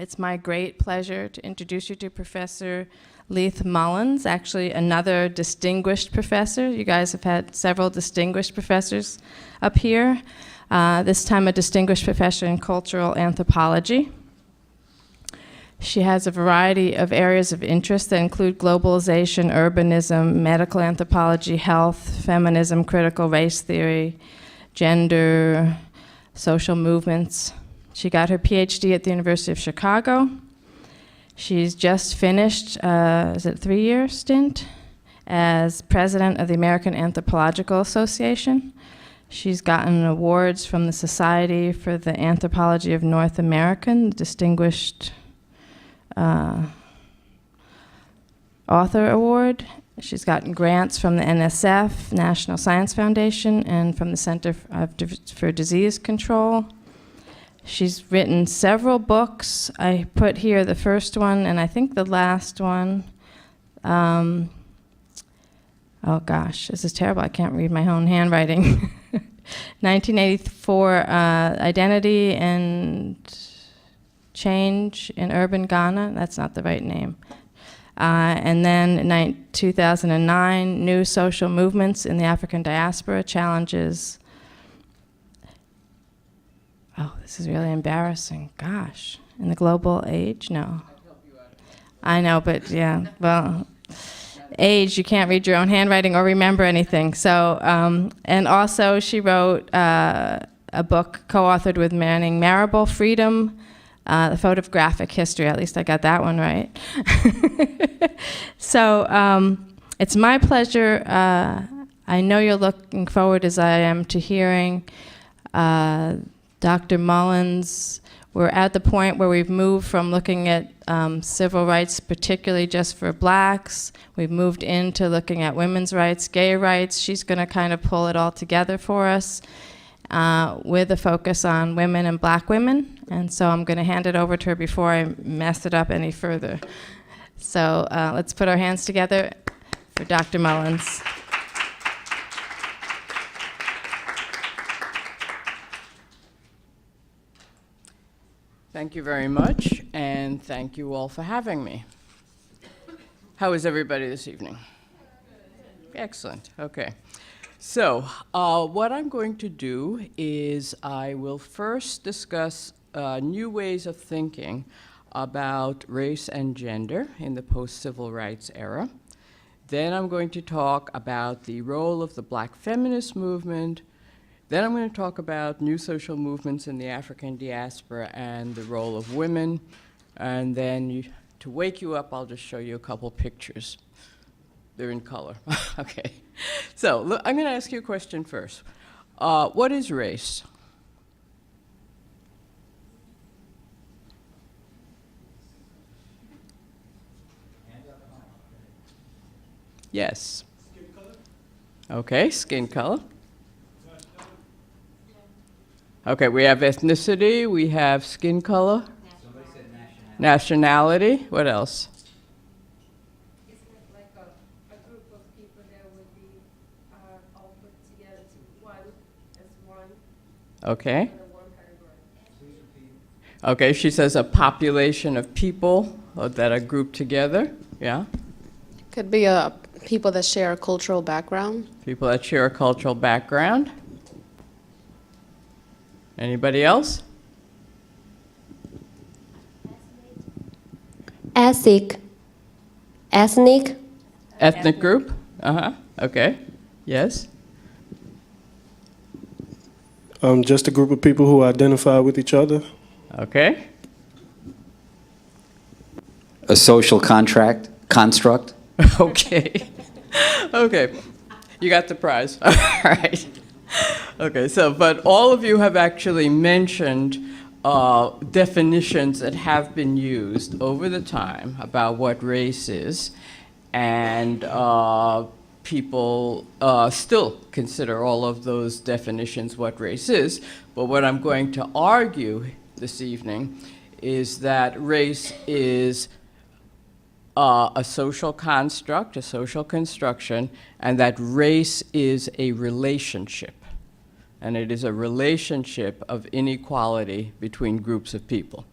It's my great pleasure to introduce you to Professor Leith Mullings, actually another distinguished professor. You guys have had several distinguished professors up here. This time a distinguished professor in cultural anthropology. She has a variety of areas of interest that include globalization, urbanism, medical anthropology, health, feminism, critical race theory, gender, social movements. She got her PhD at the University of Chicago. She's just finished, is it 3-year stint, as president of the American Anthropological Association. She's gotten awards from the Society for the Anthropology of North America, Distinguished Author Award. She's gotten grants from the NSF, National Science Foundation, and from the Center for Disease Control. She's written several books. I put here the first one, and I think the last one. Oh gosh, this is terrible. I can't read my own handwriting. 1984, Identity and Change in Urban Ghana. That's not the right name. And then 2009, New Social Movements in the African Diaspora, Challenges. Oh, this is really embarrassing. Gosh. In the global age? No. I know, but yeah, well, age, you can't read your own handwriting or remember anything. So, and also she wrote a book co-authored with Manning Marable, Freedom, the Photographic History. At least I got that one right. So it's my pleasure. I know you're looking forward, as I am, to hearing Dr. Mullings. We're at the point where we've moved from looking at civil rights, particularly just for blacks. We've moved into looking at women's rights, gay rights. She's going to kind of pull it all together for us with a focus on women and black women. And so I'm going to hand it over to her before I mess it up any further. So let's put our hands together for Dr. Mullings. Thank you very much, and thank you all for having me. How is everybody this evening? Excellent, okay. So what I'm going to do is I will first discuss new ways of thinking about race and gender in the post-civil rights era. Then I'm going to talk about the role of the black feminist movement. Then I'm going to talk about new social movements in the African diaspora and the role of women. And then to wake you up, I'll just show you a couple pictures. They're in color. Okay. So look, I'm going to ask you a question first. What is race? Yes. Skin color. Okay, skin color. Okay, we have ethnicity, we have skin color. Somebody said nationality. What else? Isn't it like a group of people that would be all put together to one as one? Okay. Under one category. Okay, she says a population of people that are grouped together. Yeah. Could be people that share a cultural background. People that share a cultural background. Anybody else? Ethnic Group? Uh-huh. Okay. Yes. Just a group of people who identify with each other. Okay. A social construct. Okay. Okay. You got the prize. All right. Okay, so, but all of you have actually mentioned definitions that have been used over the time about what race is, and people still consider all of those definitions what race is. But what I'm going to argue this evening is that race is a social construct, a social construction, and that race is a relationship. And it is a relationship of inequality between groups of people.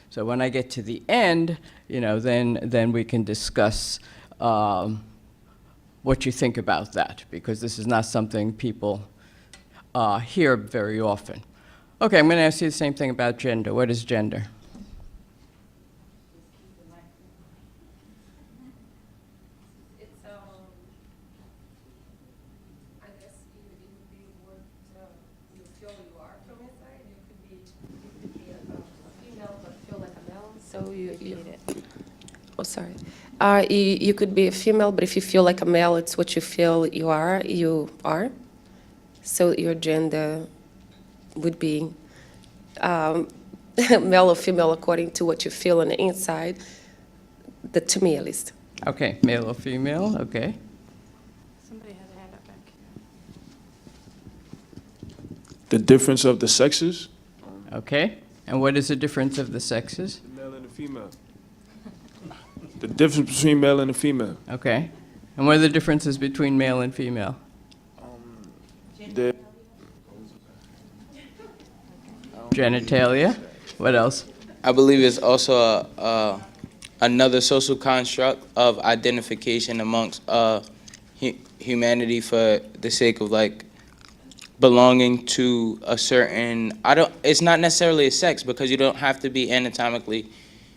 So when I get to the end, then we can discuss what you think about that, because this is not something people hear very often. Okay, I'm going to ask you the same thing about gender. What is gender? It's, I guess it would be what you feel you are from inside. You could be a female but feel like a male. So oh, sorry. You could be a female, but if you feel like a male, it's what you feel you are. So your gender would be male or female according to what you feel on the inside, to me at least. Okay, male or female, okay. Somebody had a hand up back here. The difference of the sexes? Okay, and what is the difference of the sexes? The male and the female. The difference between male and the female. Okay, and what are the differences between male and female? The Genitalia, what else? I believe it's also another social construct of identification amongst humanity for the sake of like belonging to a certain. It's not necessarily a sex because you don't have to be anatomically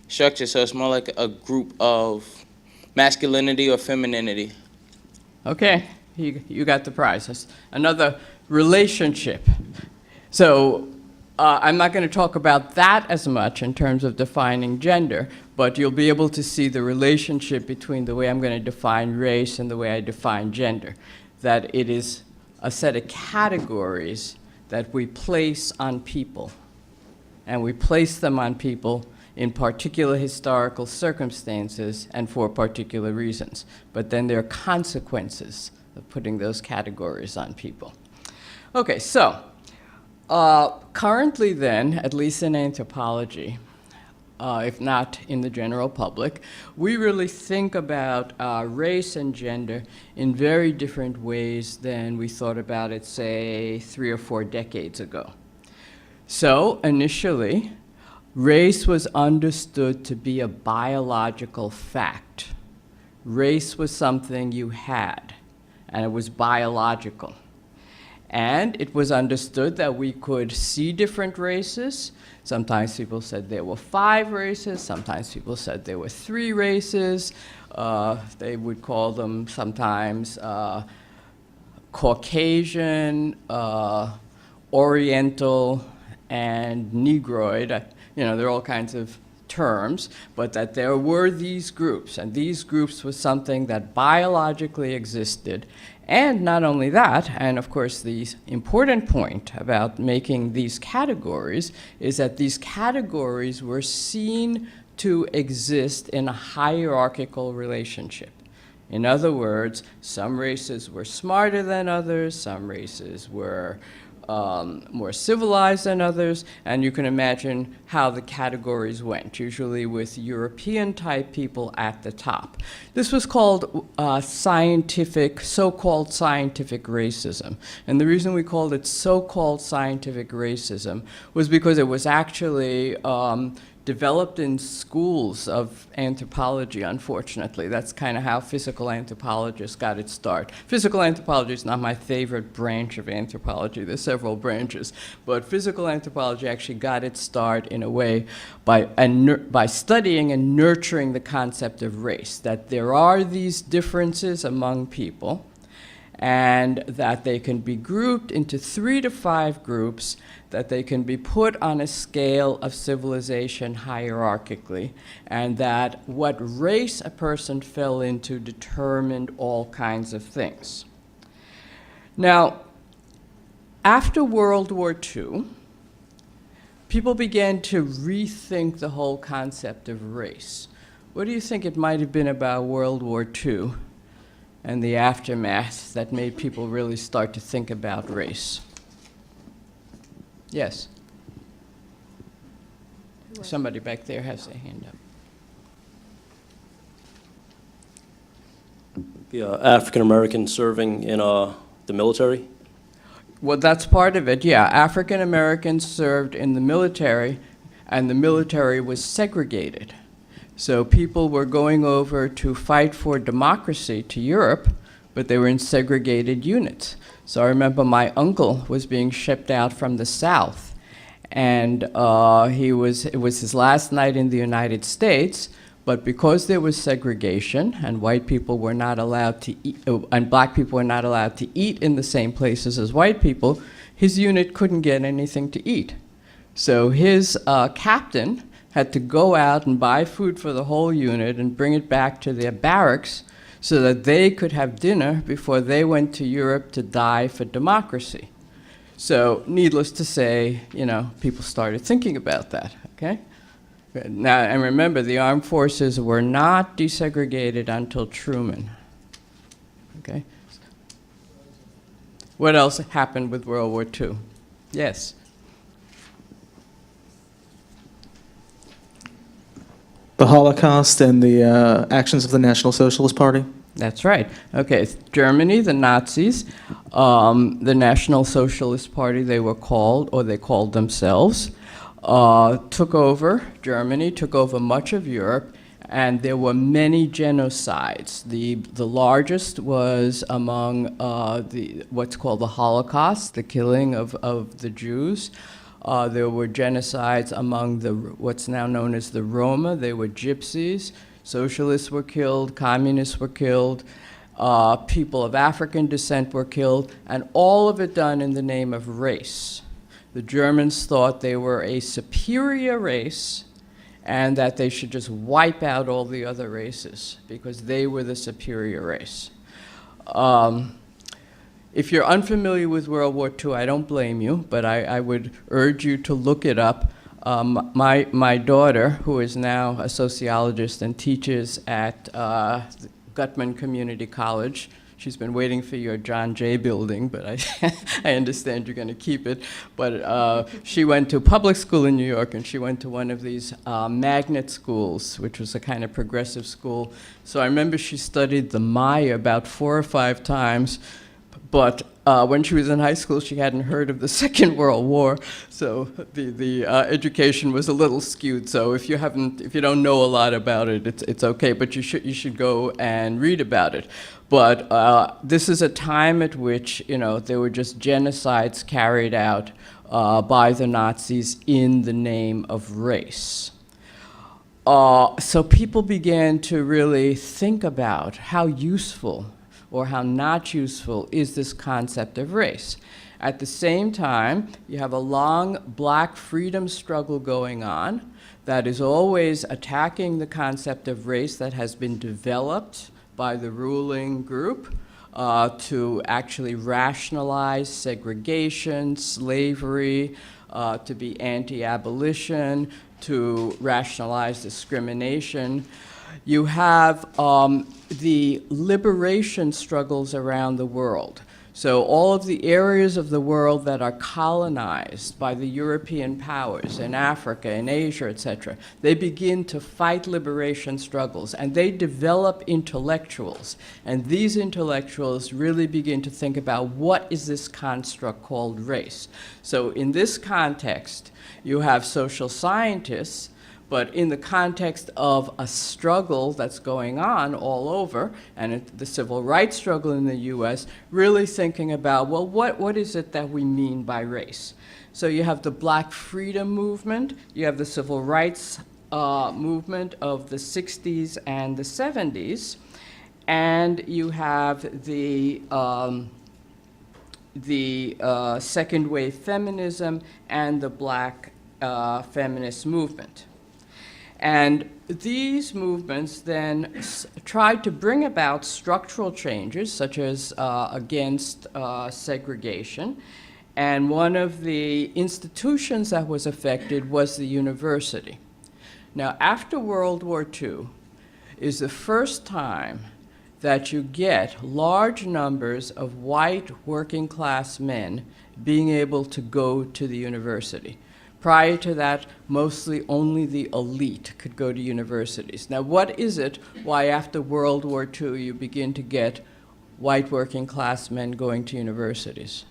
structured. So it's more like a group of masculinity or femininity. Okay, you got the prize. That's another relationship. So I'm not going to talk about that as much in terms of defining gender, but you'll be able to see the relationship between the way I'm going to define race and the way I define gender. That it is a set of categories that we place on people. And we place them on people in particular historical circumstances and for particular reasons. But then there are consequences of putting those categories on people. Okay, so currently then, at least in anthropology, if not in the general public, we really think about race and gender in very different ways than we thought about it, say, 3 or 4 decades ago. So initially, race was understood to be a biological fact. Race was something you had, and it was biological. And it was understood that we could see different races. Sometimes people said there were 5 races. Sometimes people said there were 3 races. They would call them sometimes Caucasian, Oriental, and Negroid. There are all kinds of terms, but that there were these groups, and these groups was something that biologically existed. And not only that, and of course the important point about making these categories is that these categories were seen to exist in a hierarchical relationship. In other words, some races were smarter than others, some races were more civilized than others, and you can imagine how the categories went, usually with European-type people at the top. This was called so-called scientific racism. And the reason we called it so-called scientific racism was because it was actually developed in schools of anthropology, unfortunately. That's kind of how physical anthropologists got its start. Physical anthropology is not my favorite branch of anthropology. There's several branches. But physical anthropology actually got its start in a way by studying and nurturing the concept of race, that there are these differences among people, and that they can be grouped into 3 to 5 groups, that they can be put on a scale of civilization hierarchically, and that what race a person fell into determined all kinds of things. Now, after World War II, people began to rethink the whole concept of race. What do you think it might have been about World War II and the aftermath that made people really start to think about race? Yes. Somebody back there has their hand up. The African Americans serving in the military? Well, that's part of it, yeah. African Americans served in the military and the military was segregated. So people were going over to fight for democracy to Europe, but they were in segregated units. So I remember my uncle was being shipped out from the South, and it was his last night in the United States, but because there was segregation and white people were not allowed to eat, and black people were not allowed to eat in the same places as white people, his unit couldn't get anything to eat. So his captain had to go out and buy food for the whole unit and bring it back to their barracks so that they could have dinner before they went to Europe to die for democracy. So needless to say, you know, people started thinking about that, okay? Now, and remember, the armed forces were not desegregated until Truman, okay? What else happened with World War II? Yes? The Holocaust and the actions of the National Socialist Party? That's right. Okay, Germany, the Nazis, the National Socialist Party, they were called, or they called themselves, took over Germany, took over much of Europe, and there were many genocides. The largest was among what's called the Holocaust, the killing of the Jews. There were genocides among what's now known as the Roma. They were gypsies. Socialists were killed. Communists were killed. People of African descent were killed. And all of it done in the name of race. The Germans thought they were a superior race and that they should just wipe out all the other races because they were the superior race. If you're unfamiliar with World War II, I don't blame you, but I would urge you to look it up. My daughter, who is now a sociologist and teaches at Gutman Community College, she's been waiting for your John Jay building, but I understand you're going to keep it. But she went to public school in New York, and she went to one of these magnet schools, which was a kind of progressive school. So I remember she studied the Maya about 4 or 5 times. But when she was in high school, she hadn't heard of the Second World War, so the education was a little skewed. So if you don't know a lot about it, it's okay. But you should go and read about it. But this is a time at which there were just genocides carried out by the Nazis in the name of race. So people began to really think about how useful or how not useful is this concept of race. At the same time, you have a long black freedom struggle going on that is always attacking the concept of race that has been developed by the ruling group to actually rationalize segregation, slavery, to be anti-abolition, to rationalize discrimination. You have the liberation struggles around the world. So all of the areas of the world that are colonized by the European powers in Africa, in Asia, etc., they begin to fight liberation struggles, and they develop intellectuals. And these intellectuals really begin to think about what is this construct called race. So in this context, you have social scientists, but in the context of a struggle that's going on all over, and the civil rights struggle in the US, really thinking about, well, what is it that we mean by race? So you have the Black freedom movement, you have the civil rights movement of the 60s and the 70s, and you have the second wave feminism and the Black feminist movement. And these movements then tried to bring about structural changes, such as against segregation. And one of the institutions that was affected was the university. Now, after World War II is the first time that you get large numbers of white working class men being able to go to the university. Prior to that, mostly only the elite could go to universities. Now, what is it why after World War II you begin to get white working class men going to universities?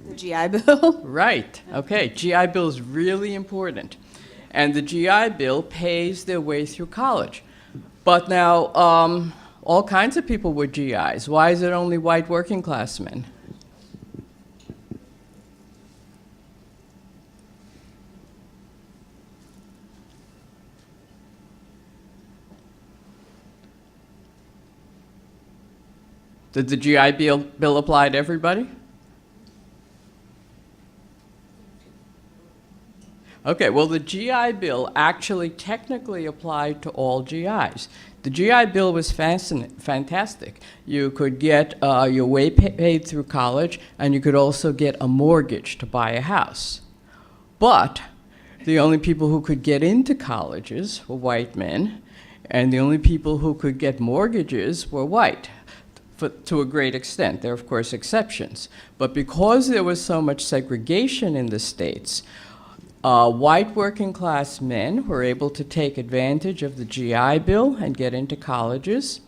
The GI Bill. Right, okay, GI Bill is really important. And the GI Bill pays their way through college. But now, all kinds of people were GIs. Why is it only white working class men? Did the GI Bill apply to everybody? Okay, well, the GI Bill actually technically applied to all GIs. The GI Bill was fantastic. You could get your way paid through college, and you could also get a mortgage to buy a house. But the only people who could get into colleges were white men, and the only people who could get mortgages were white. To a great extent. There are, of course, exceptions. But because there was so much segregation in the states, white working class men were able to take advantage of the GI Bill and get into colleges,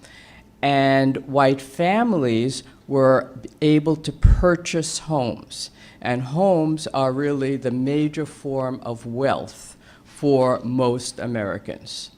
and white families were able to purchase homes. And homes are really the major form of wealth for most Americans.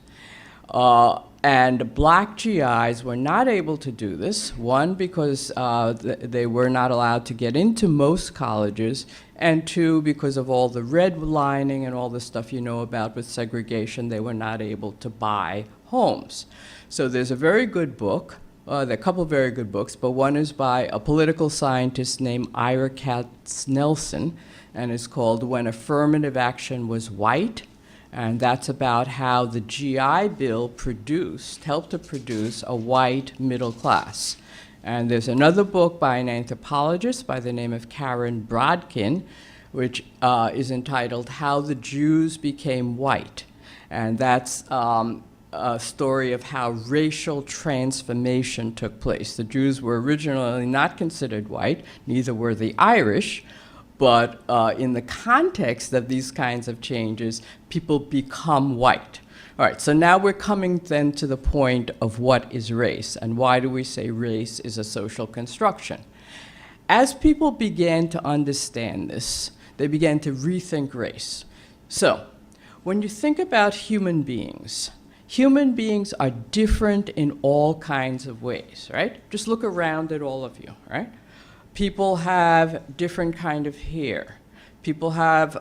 And black GIs were not able to do this, one, because they were not allowed to get into most colleges, and two, because of all the redlining and all the stuff you know about with segregation, they were not able to buy homes. So there's a very good book, there are a couple of very good books, but one is by a political scientist named Ira Katz Nelson, and it's called When Affirmative Action Was White. And that's about how the GI Bill helped to produce a white middle class. And there's another book by an anthropologist by the name of Karen Brodkin, which is entitled How the Jews Became White. And that's a story of how racial transformation took place. The Jews were originally not considered white, neither were the Irish, but in the context of these kinds of changes, people become white. All right, so now we're coming then to the point of what is race, and why do we say race is a social construction? As people began to understand this, they began to rethink race. So, when you think about human beings are different in all kinds of ways, right? Just look around at all of you, right? People have different kind of hair. People have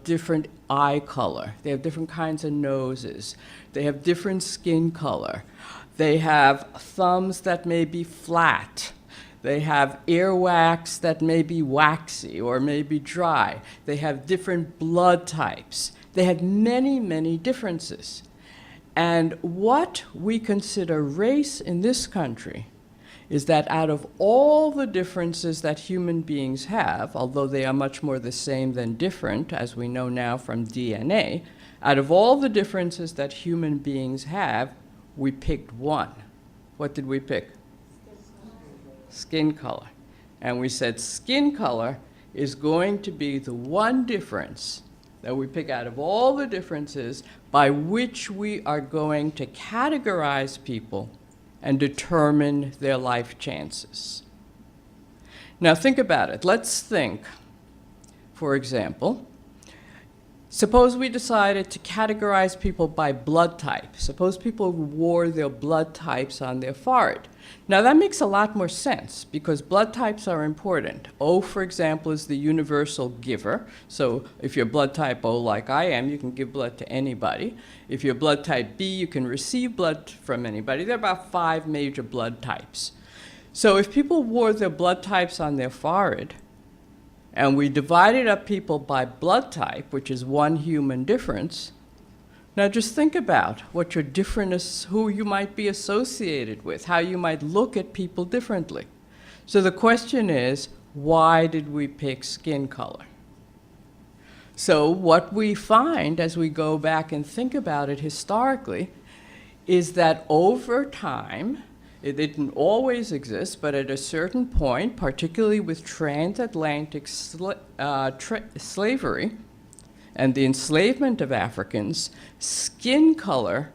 different eye color. They have different kinds of noses. They have different skin color. They have thumbs that may be flat. They have earwax that may be waxy or may be dry. They have different blood types. They have many, many differences. And what we consider race in this country is that out of all the differences that human beings have, although they are much more the same than different, as we know now from DNA, out of all the differences that human beings have, we picked one. What did we pick? Skin color. And we said skin color is going to be the one difference that we pick out of all the differences by which we are going to categorize people and determine their life chances. Now think about it. Let's think, for example, suppose we decided to categorize people by blood type. Suppose people wore their blood types on their forehead. Now that makes a lot more sense because blood types are important. O, for example, is the universal giver. So if you're blood type O like I am, you can give blood to anybody. If you're blood type B, you can receive blood from anybody. There are about 5 major blood types. So if people wore their blood types on their forehead, and we divided up people by blood type, which is one human difference, now just think about what your difference, who you might be associated with, how you might look at people differently. So the question is, why did we pick skin color? So what we find as we go back and think about it historically is that over time, it didn't always exist, but at a certain point, particularly with transatlantic slavery and the enslavement of Africans, skin color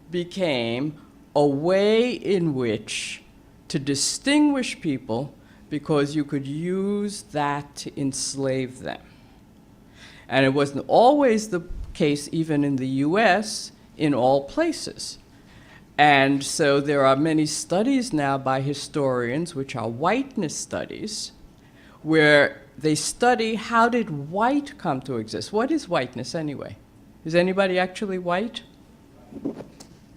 became a way in which to distinguish people because you could use that to enslave them. And it wasn't always the case, even in the US, in all places. And so there are many studies now by historians, which are whiteness studies, where they study how did white come to exist. What is whiteness anyway? Is anybody actually white?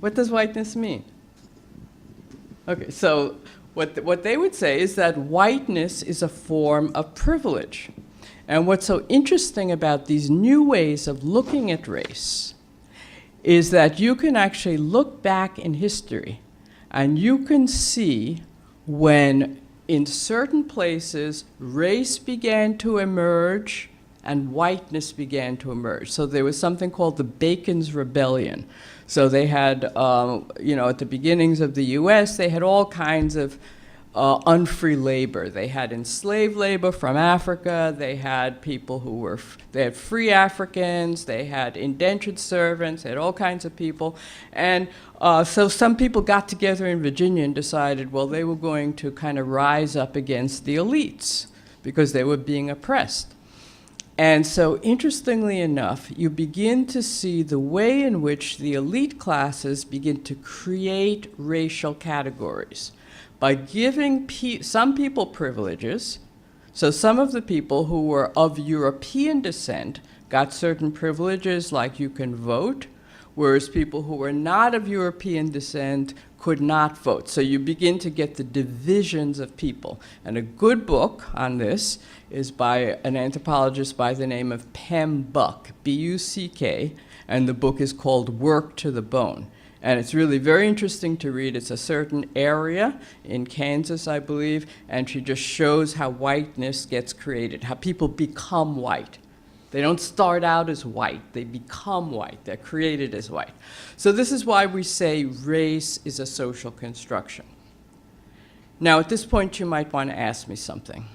What does whiteness mean? Okay, so what they would say is that whiteness is a form of privilege. And what's so interesting about these new ways of looking at race is that you can actually look back in history and you can see when in certain places race began to emerge and whiteness began to emerge. So there was something called the Bacon's Rebellion. So they had, at the beginnings of the US, they had all kinds of unfree labor. They had enslaved labor from Africa. They had people they had free Africans. They had indentured servants. They had all kinds of people. And so some people got together in Virginia and decided, well, they were going to kind of rise up against the elites because they were being oppressed. And so interestingly enough, you begin to see the way in which the elite classes begin to create racial categories by giving some people privileges. So some of the people who were of European descent got certain privileges, like you can vote, whereas people who were not of European descent could not vote. So you begin to get the divisions of people. And a good book on this is by an anthropologist by the name of Pem Buck, B-U-C-K, and the book is called Work to the Bone. And it's really very interesting to read. It's a certain area in Kansas, I believe, and she just shows how whiteness gets created, how people become white. They don't start out as white, they become white, they're created as white. So this is why we say race is a social construction. Now at this point you might want to ask me something,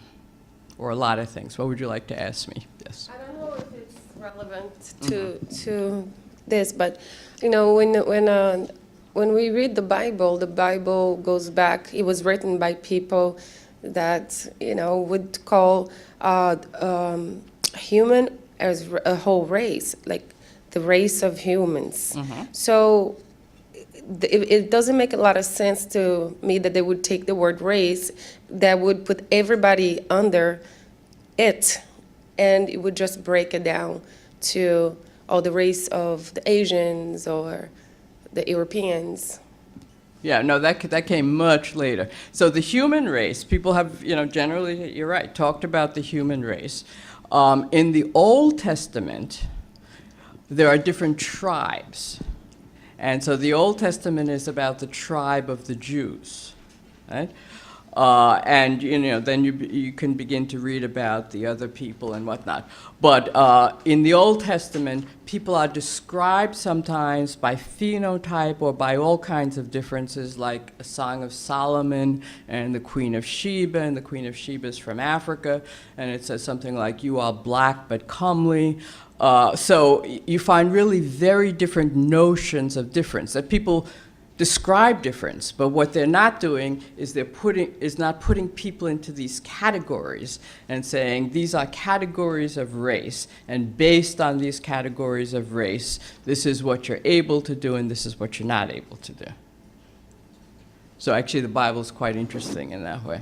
or a lot of things. What would you like to ask me? Yes. I don't know if it's relevant to this, but when we read the Bible goes back. It was written by people that would call human as a whole race, like the race of humans. Mm-hmm. So it doesn't make a lot of sense to me that they would take the word race that would put everybody under it, and it would just break it down to the race of the Asians or the Europeans. Yeah, no, that came much later. So the human race, people have, generally, you're right, talked about the human race. In the Old Testament, there are different tribes. And so the Old Testament is about the tribe of the Jews, right? And then you can begin to read about the other people and whatnot. But in the Old Testament, people are described sometimes by phenotype or by all kinds of differences, like a Song of Solomon and the Queen of Sheba, and the Queen of Sheba is from Africa, and it says something like, "You are black but comely." So you find really very different notions of difference, that people describe difference, but what they're not doing is not putting people into these categories and saying these are categories of race, and based on these categories of race, this is what you're able to do and this is what you're not able to do. So actually the Bible is quite interesting in that way.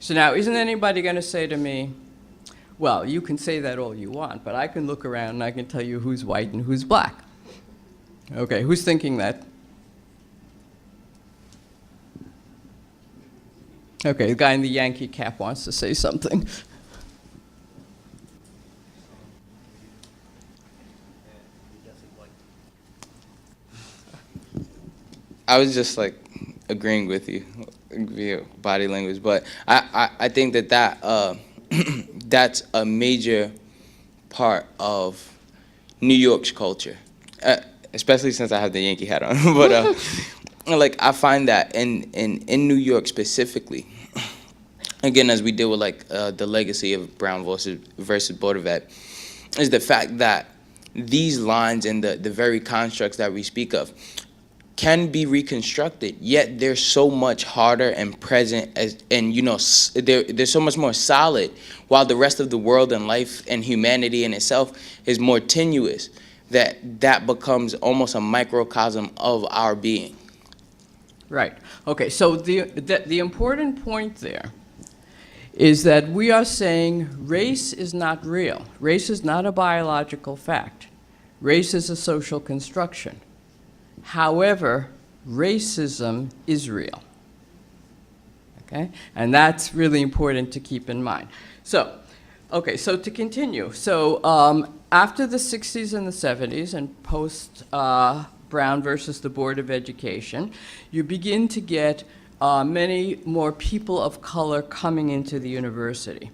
So now, isn't anybody going to say to me, well, you can say that all you want, but I can look around and I can tell you who's white and who's black. Okay, who's thinking that? Okay, the guy in the Yankee cap wants to say something. I was just agreeing with you via body language, but I think that that's a major part of New York's culture, especially since I have the Yankee hat on. But I find that in New York specifically, again, as we deal with the legacy of Brown versus Board of Ed, is the fact that these lines and the very constructs that we speak of can be reconstructed, yet they're so much harder and present and they're so much more solid, while the rest of the world and life and humanity in itself is more tenuous, that becomes almost a microcosm of our being. Right. Okay, so the important point there is that we are saying race is not real. Race is not a biological fact. Race is a social construction. However, racism is real. Okay? And that's really important to keep in mind. So, okay, so to continue. So after the 60s and the 70s and post Brown versus the Board of Education, you begin to get many more people of color coming into the university.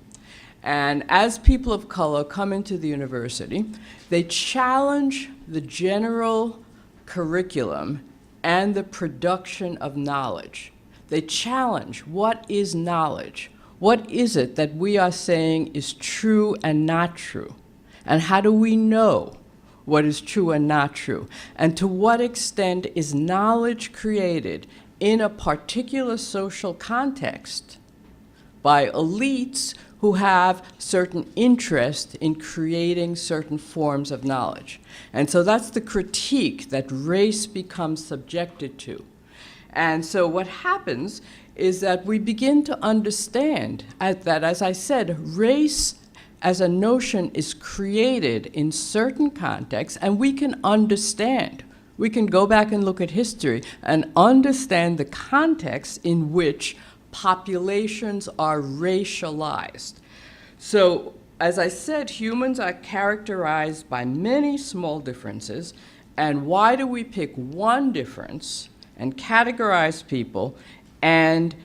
And as people of color come into the university, they challenge the general curriculum and the production of knowledge. They challenge what is knowledge? What is it that we are saying is true and not true? And how do we know what is true and not true? And to what extent is knowledge created in a particular social context by elites who have certain interest in creating certain forms of knowledge? And so that's the critique that race becomes subjected to. And so what happens is that we begin to understand that, as I said, race as a notion is created in certain contexts, and we can understand. We can go back and look at history and understand the context in which populations are racialized. So, as I said, humans are characterized by many small differences, and why do we pick one difference and categorize people, and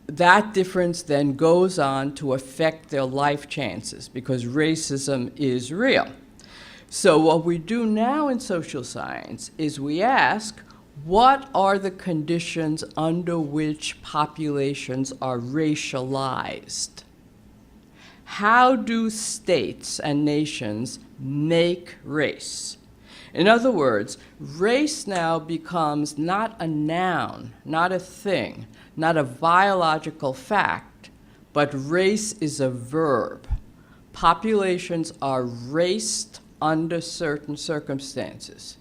that difference then goes on to affect their life chances, because racism is real. So what we do now in social science is we ask, what are the conditions under which populations are racialized? How do states and nations make race? In other words, race now becomes not a noun, not a thing, not a biological fact, but race is a verb. Populations are raced under certain circumstances.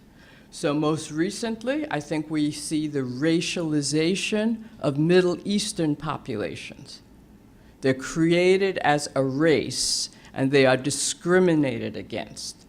So most recently, I think we see the racialization of Middle Eastern populations. They're created as a race, and they are discriminated against.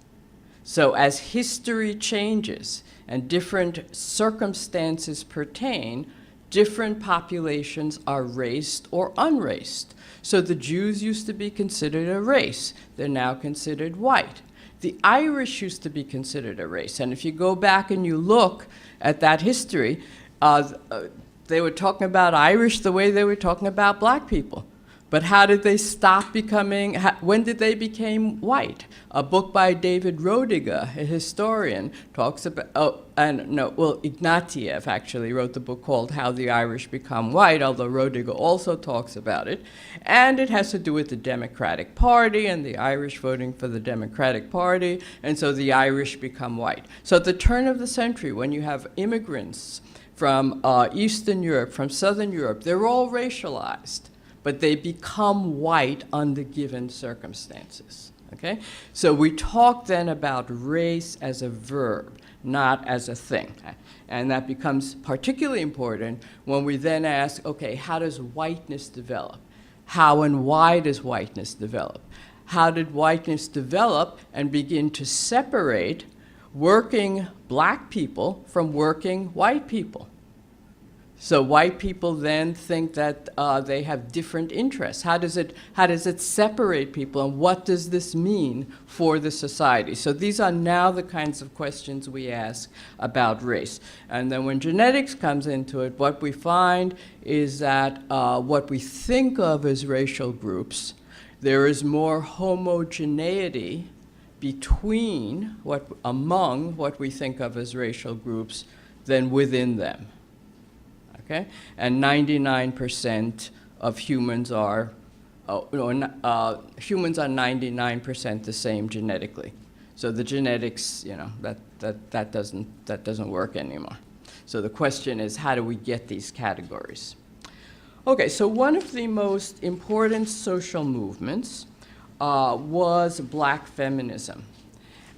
So as history changes and different circumstances pertain, different populations are raced or unraced. So the Jews used to be considered a race. They're now considered white. The Irish used to be considered a race. And if you go back and you look at that history, they were talking about Irish the way they were talking about black people. But how did they stop becoming, when did they become white? A book by David Rodiger, a historian, talks about, Ignatieff actually wrote the book called How the Irish Become White, although Rodiger also talks about it. And it has to do with the Democratic Party and the Irish voting for the Democratic Party, and so the Irish become white. So at the turn of the century, when you have immigrants from Eastern Europe, from Southern Europe, they're all racialized, but they become white under given circumstances, okay? So we talk then about race as a verb, not as a thing. And that becomes particularly important when we then ask, okay, how does whiteness develop? How and why does whiteness develop? How did whiteness develop and begin to separate working black people from working white people? So white people then think that they have different interests. How does it separate people, and what does this mean for the society? So these are now the kinds of questions we ask about race. And then when genetics comes into it, what we find is that what we think of as racial groups, there is more homogeneity among what we think of as racial groups than within them. Okay? And 99% of humans are, humans are 99% the same genetically. So the genetics, that doesn't work anymore. So the question is, how do we get these categories? Okay, so one of the most important social movements was Black feminism.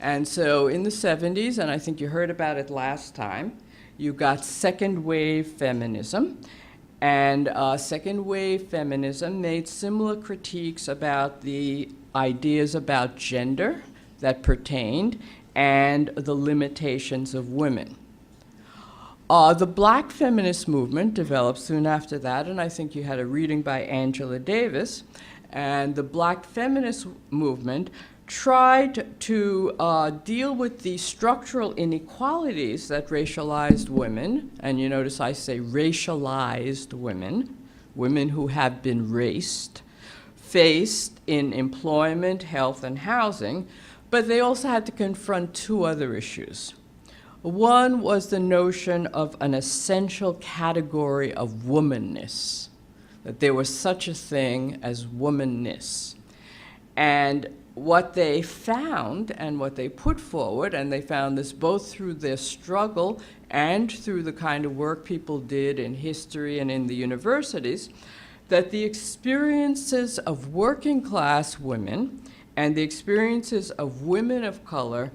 And so in the 70s, and I think you heard about it last time, you got second wave feminism. And second wave feminism made similar critiques about the ideas about gender that pertained and the limitations of women. The Black feminist movement developed soon after that, and I think you had a reading by Angela Davis. And the Black feminist movement tried to deal with the structural inequalities that racialized women, and you notice I say racialized women, women who have been raced, faced in employment, health, and housing, but they also had to confront two other issues. One was the notion of an essential category of womanness, that there was such a thing as womanness. And what they found and what they put forward, and they found this both through their struggle and through the kind of work people did in history and in the universities, that the experiences of working class women and the experiences of women of color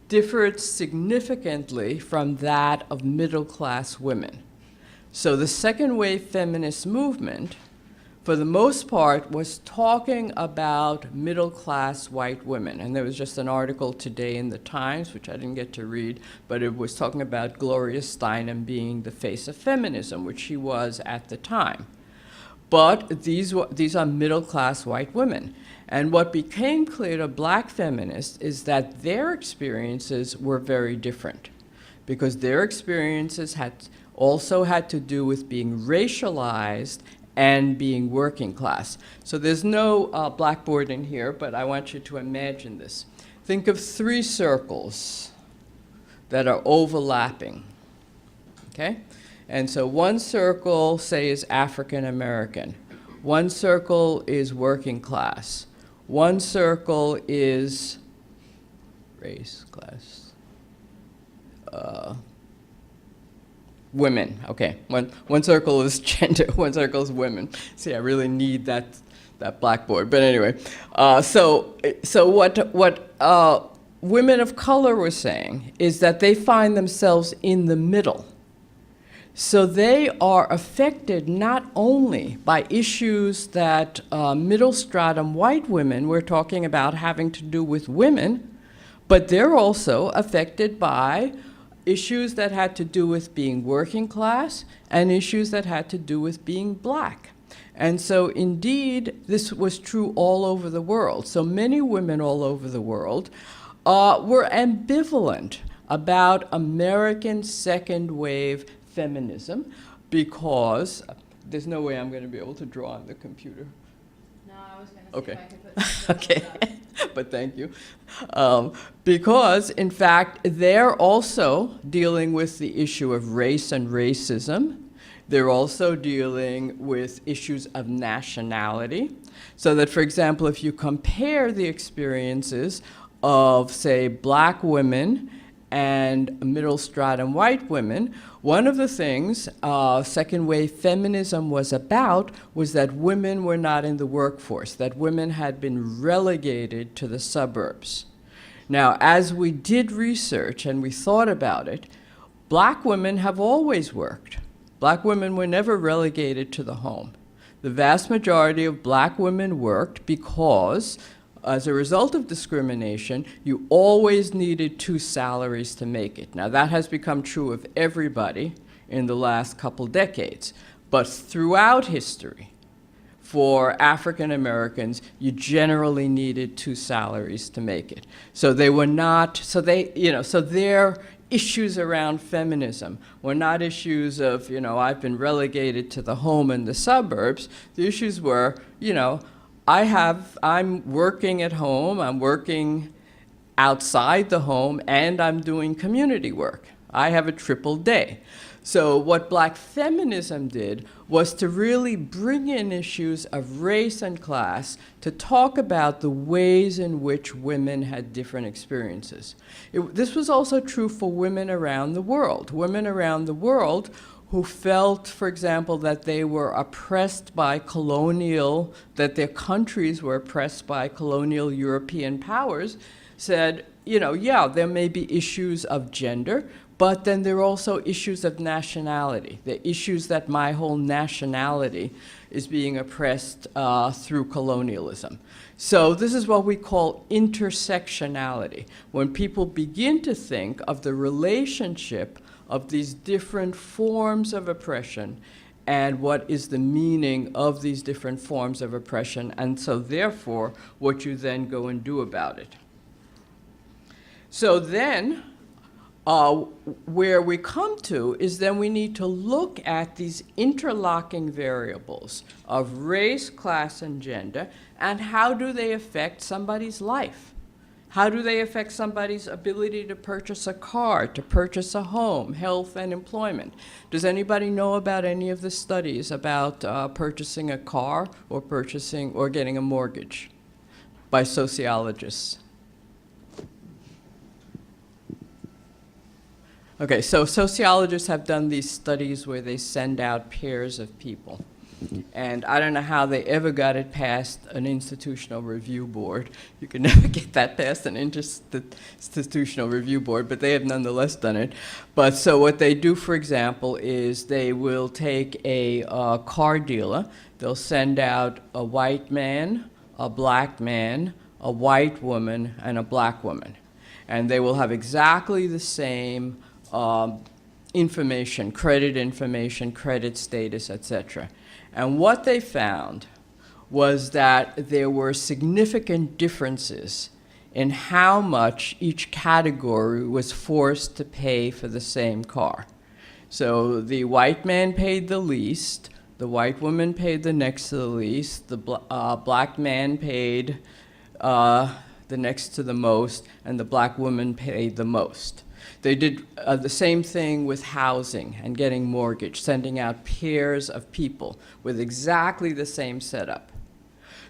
differed significantly from that of middle class women. So the second wave feminist movement, for the most part, was talking about middle-class white women. And there was just an article today in the Times, which I didn't get to read, but it was talking about Gloria Steinem being the face of feminism, which she was at the time. But these are middle-class white women. And what became clear to Black feminists is that their experiences were very different, because their experiences also had to do with being racialized and being working class. So there's no blackboard in here, but I want you to imagine this. Think of three circles that are overlapping, okay? And so one circle, say, is African American. One circle is working class. One circle is race, class, women, okay. One circle is gender, one circle is women. See, I really need that blackboard. But anyway, so what women of color were saying is that they find themselves in the middle. So they are affected not only by issues that middle stratum white women were talking about having to do with women, but they're also affected by issues that had to do with being working class and issues that had to do with being Black. And so indeed, this was true all over the world. So many women all over the world were ambivalent about American second wave feminism, because there's no way I'm going to be able to draw on the computer. No, I was going to Okay. see if I could put Okay, but thank you. Because, in fact, they're also dealing with the issue of race and racism. They're also dealing with issues of nationality. So that, for example, if you compare the experiences of, say, Black women and middle stratum white women, one of the things second wave feminism was about was that women were not in the workforce, that women had been relegated to the suburbs. Now, as we did research and we thought about it, Black women have always worked. Black women were never relegated to the home. The vast majority of Black women worked because, as a result of discrimination, you always needed 2 salaries to make it. Now, that has become true of everybody in the last couple decades. But throughout history, for African Americans, you generally needed 2 salaries to make it. So they were not, so their issues around feminism were not issues of, I've been relegated to the home and the suburbs. The issues were, I'm working at home, I'm working outside the home, and I'm doing community work. I have a triple day. So what Black feminism did was to really bring in issues of race and class to talk about the ways in which women had different experiences. This was also true for women around the world. Women around the world who felt, for example, that they were oppressed by colonial, that their countries were oppressed by colonial European powers, said, you know, yeah, there may be issues of gender, but then there are also issues of nationality, the issues that my whole nationality is being oppressed through colonialism. So this is what we call intersectionality. When people begin to think of the relationship of these different forms of oppression and what is the meaning of these different forms of oppression, and so therefore what you then go and do about it. So then, where we come to is then we need to look at these interlocking variables of race, class, and gender, and how do they affect somebody's life? How do they affect somebody's ability to purchase a car, to purchase a home, health, and employment? Does anybody know about any of the studies about purchasing a car or purchasing or getting a mortgage by sociologists? Okay, so sociologists have done these studies where they send out pairs of people. And I don't know how they ever got it past an institutional review board. You can never get that past an institutional review board, but they have nonetheless done it. But so what they do, for example, is they will take a car dealer. They'll send out a white man, a black man, a white woman, and a black woman. And they will have exactly the same information, credit status, etc. And what they found was that there were significant differences in how much each category was forced to pay for the same car. So the white man paid the least, the white woman paid the next to the least, the black man paid the next to the most, and the black woman paid the most. They did the same thing with housing and getting mortgage, sending out pairs of people with exactly the same setup.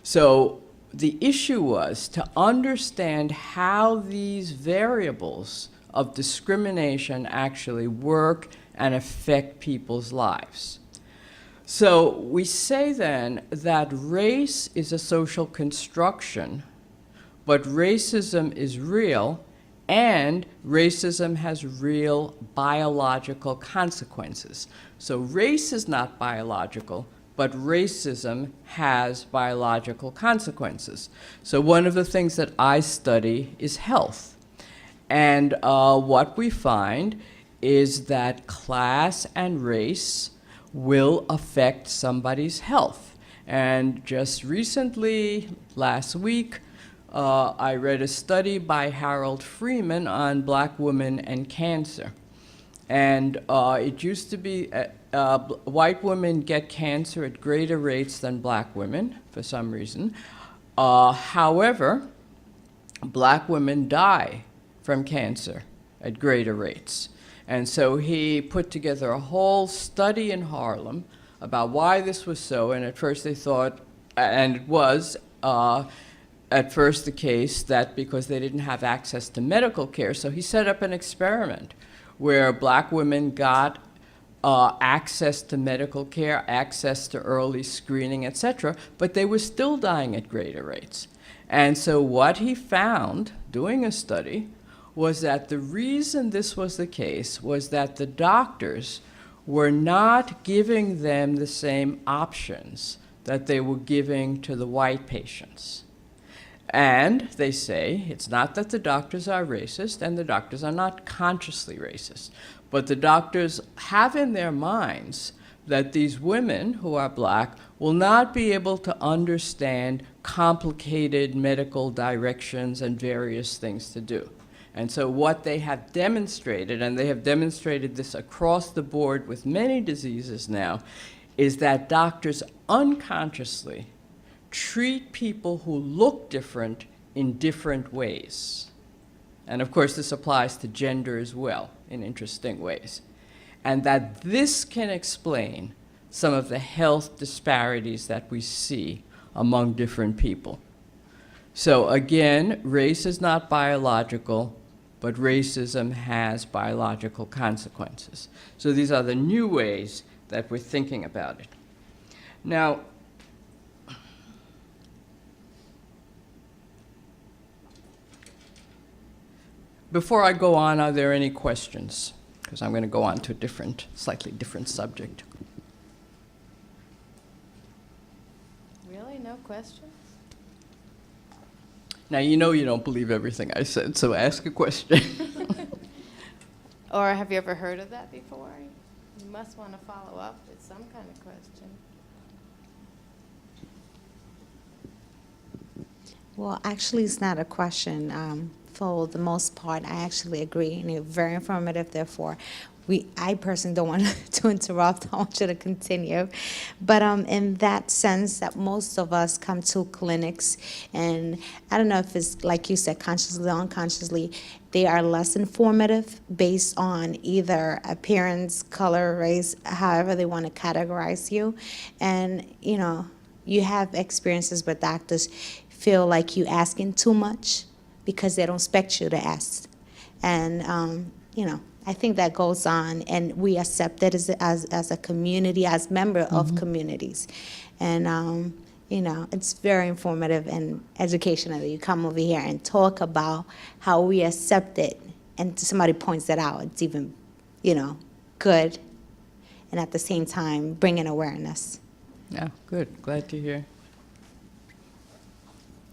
So the issue was to understand how these variables of discrimination actually work and affect people's lives. So we say then that race is a social construction, but racism is real, and racism has real biological consequences. So race is not biological, but racism has biological consequences. So one of the things that I study is health. And what we find is that class and race will affect somebody's health. And just recently, last week, I read a study by Harold Freeman on black women and cancer. And it used to be white women get cancer at greater rates than black women for some reason. However, black women die from cancer at greater rates. And so he put together a whole study in Harlem about why this was so. And at first they thought, and it was, at first the case that because they didn't have access to medical care. So he set up an experiment where black women got access to medical care, access to early screening, etc., but they were still dying at greater rates. And so what he found doing a study was that the reason this was the case was that the doctors were not giving them the same options that they were giving to the white patients. And they say it's not that the doctors are racist, and the doctors are not consciously racist, but the doctors have in their minds that these women who are black will not be able to understand complicated medical directions and various things to do. And so what they have demonstrated, and they have demonstrated this across the board with many diseases now, is that doctors unconsciously treat people who look different in different ways. and of course this applies to gender as well in interesting ways, and that this can explain some of the health disparities that we see among different people. So again, race is not biological, but racism has biological consequences. So these are the new ways that we're thinking about it. Now, before I go on, are there any questions? Because I'm going to go on to a slightly different subject. Really? No questions? Now, you know you don't believe everything I said, so ask a question. Or have you ever heard of that before? You must want to follow up with some kind of question. Well, actually, it's not a question. For the most part, I actually agree, and you're very informative. Therefore, I personally don't want to interrupt. I want you to continue. But in that sense, that most of us come to clinics, and I don't know if it's like you said, consciously or unconsciously, they are less informative based on either appearance, color, race, however they want to categorize you. And you have experiences where doctors feel like you asking too much because they don't expect you to ask. And, I think that goes on, and we accept it as a community, as member of communities. And, it's very informative and educational that you come over here and talk about how we accept it, and somebody points that out. It's even, good, and at the same time, bringing awareness. Yeah, good. Glad to hear.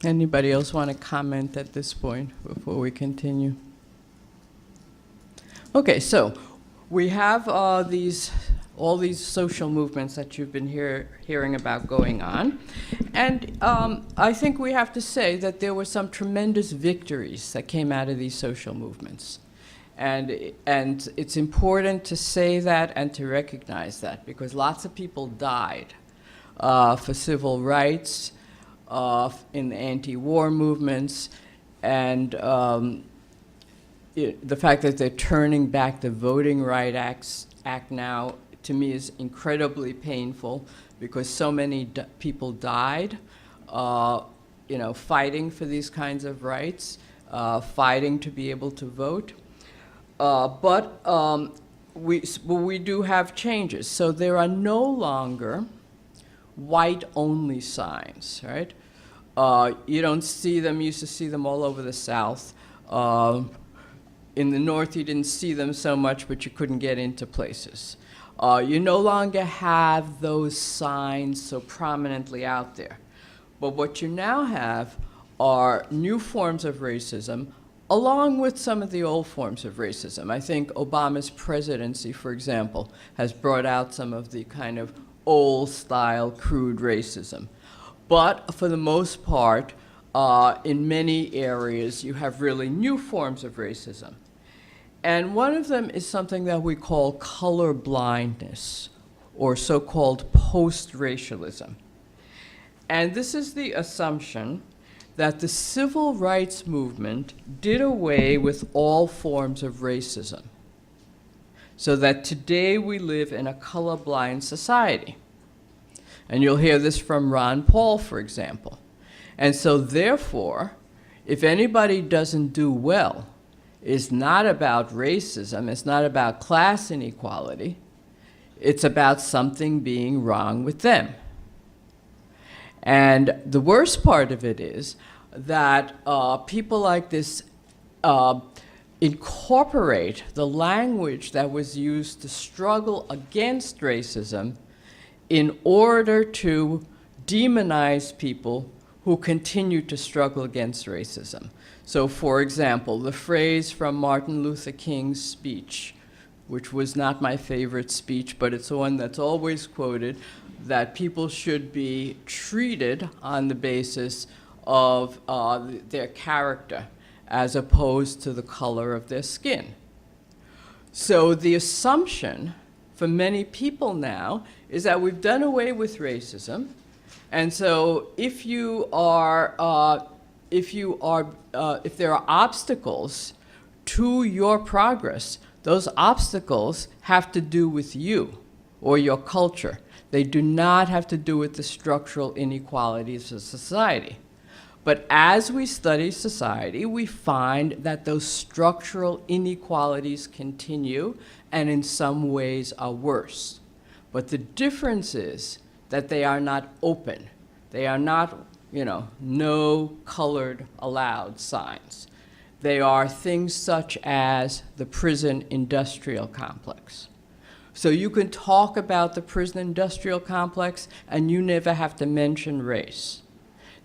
Anybody else want to comment at this point before we continue? Okay, so we have all these social movements that you've been hearing about going on. And I think we have to say that there were some tremendous victories that came out of these social movements. And it's important to say that and to recognize that, because lots of people died for civil rights, in the anti-war movements, and the fact that they're turning back the Voting Rights Act now, to me, is incredibly painful, because so many people died, fighting for these kinds of rights, fighting to be able to vote. But we do have changes. So there are no longer white-only signs, right? You don't see them. You used to see them all over the South. In the North, you didn't see them so much, but you couldn't get into places. You no longer have those signs so prominently out there. But what you now have are new forms of racism, along with some of the old forms of racism. I think Obama's presidency, for example, has brought out some of the kind of old-style, crude racism. But for the most part, in many areas, you have really new forms of racism. And one of them is something that we call color blindness, or so-called post-racialism. And this is the assumption that the civil rights movement did away with all forms of racism, so that today we live in a colorblind society. And you'll hear this from Ron Paul, for example. And so therefore, if anybody doesn't do well, it's not about racism, it's not about class inequality, it's about something being wrong with them. And the worst part of it is that people like this incorporate the language that was used to struggle against racism in order to demonize people who continue to struggle against racism. So, for example, the phrase from Martin Luther King's speech, which was not my favorite speech, but it's the one that's always quoted, that people should be treated on the basis of their character as opposed to the color of their skin. So the assumption for many people now is that we've done away with racism, and so if there are obstacles to your progress. Those obstacles have to do with you or your culture. They do not have to do with the structural inequalities of society. But as we study society, we find that those structural inequalities continue and in some ways are worse. But the difference is that they are not open. They are not, no colored allowed signs. They are things such as the prison industrial complex. So you can talk about the prison industrial complex and you never have to mention race.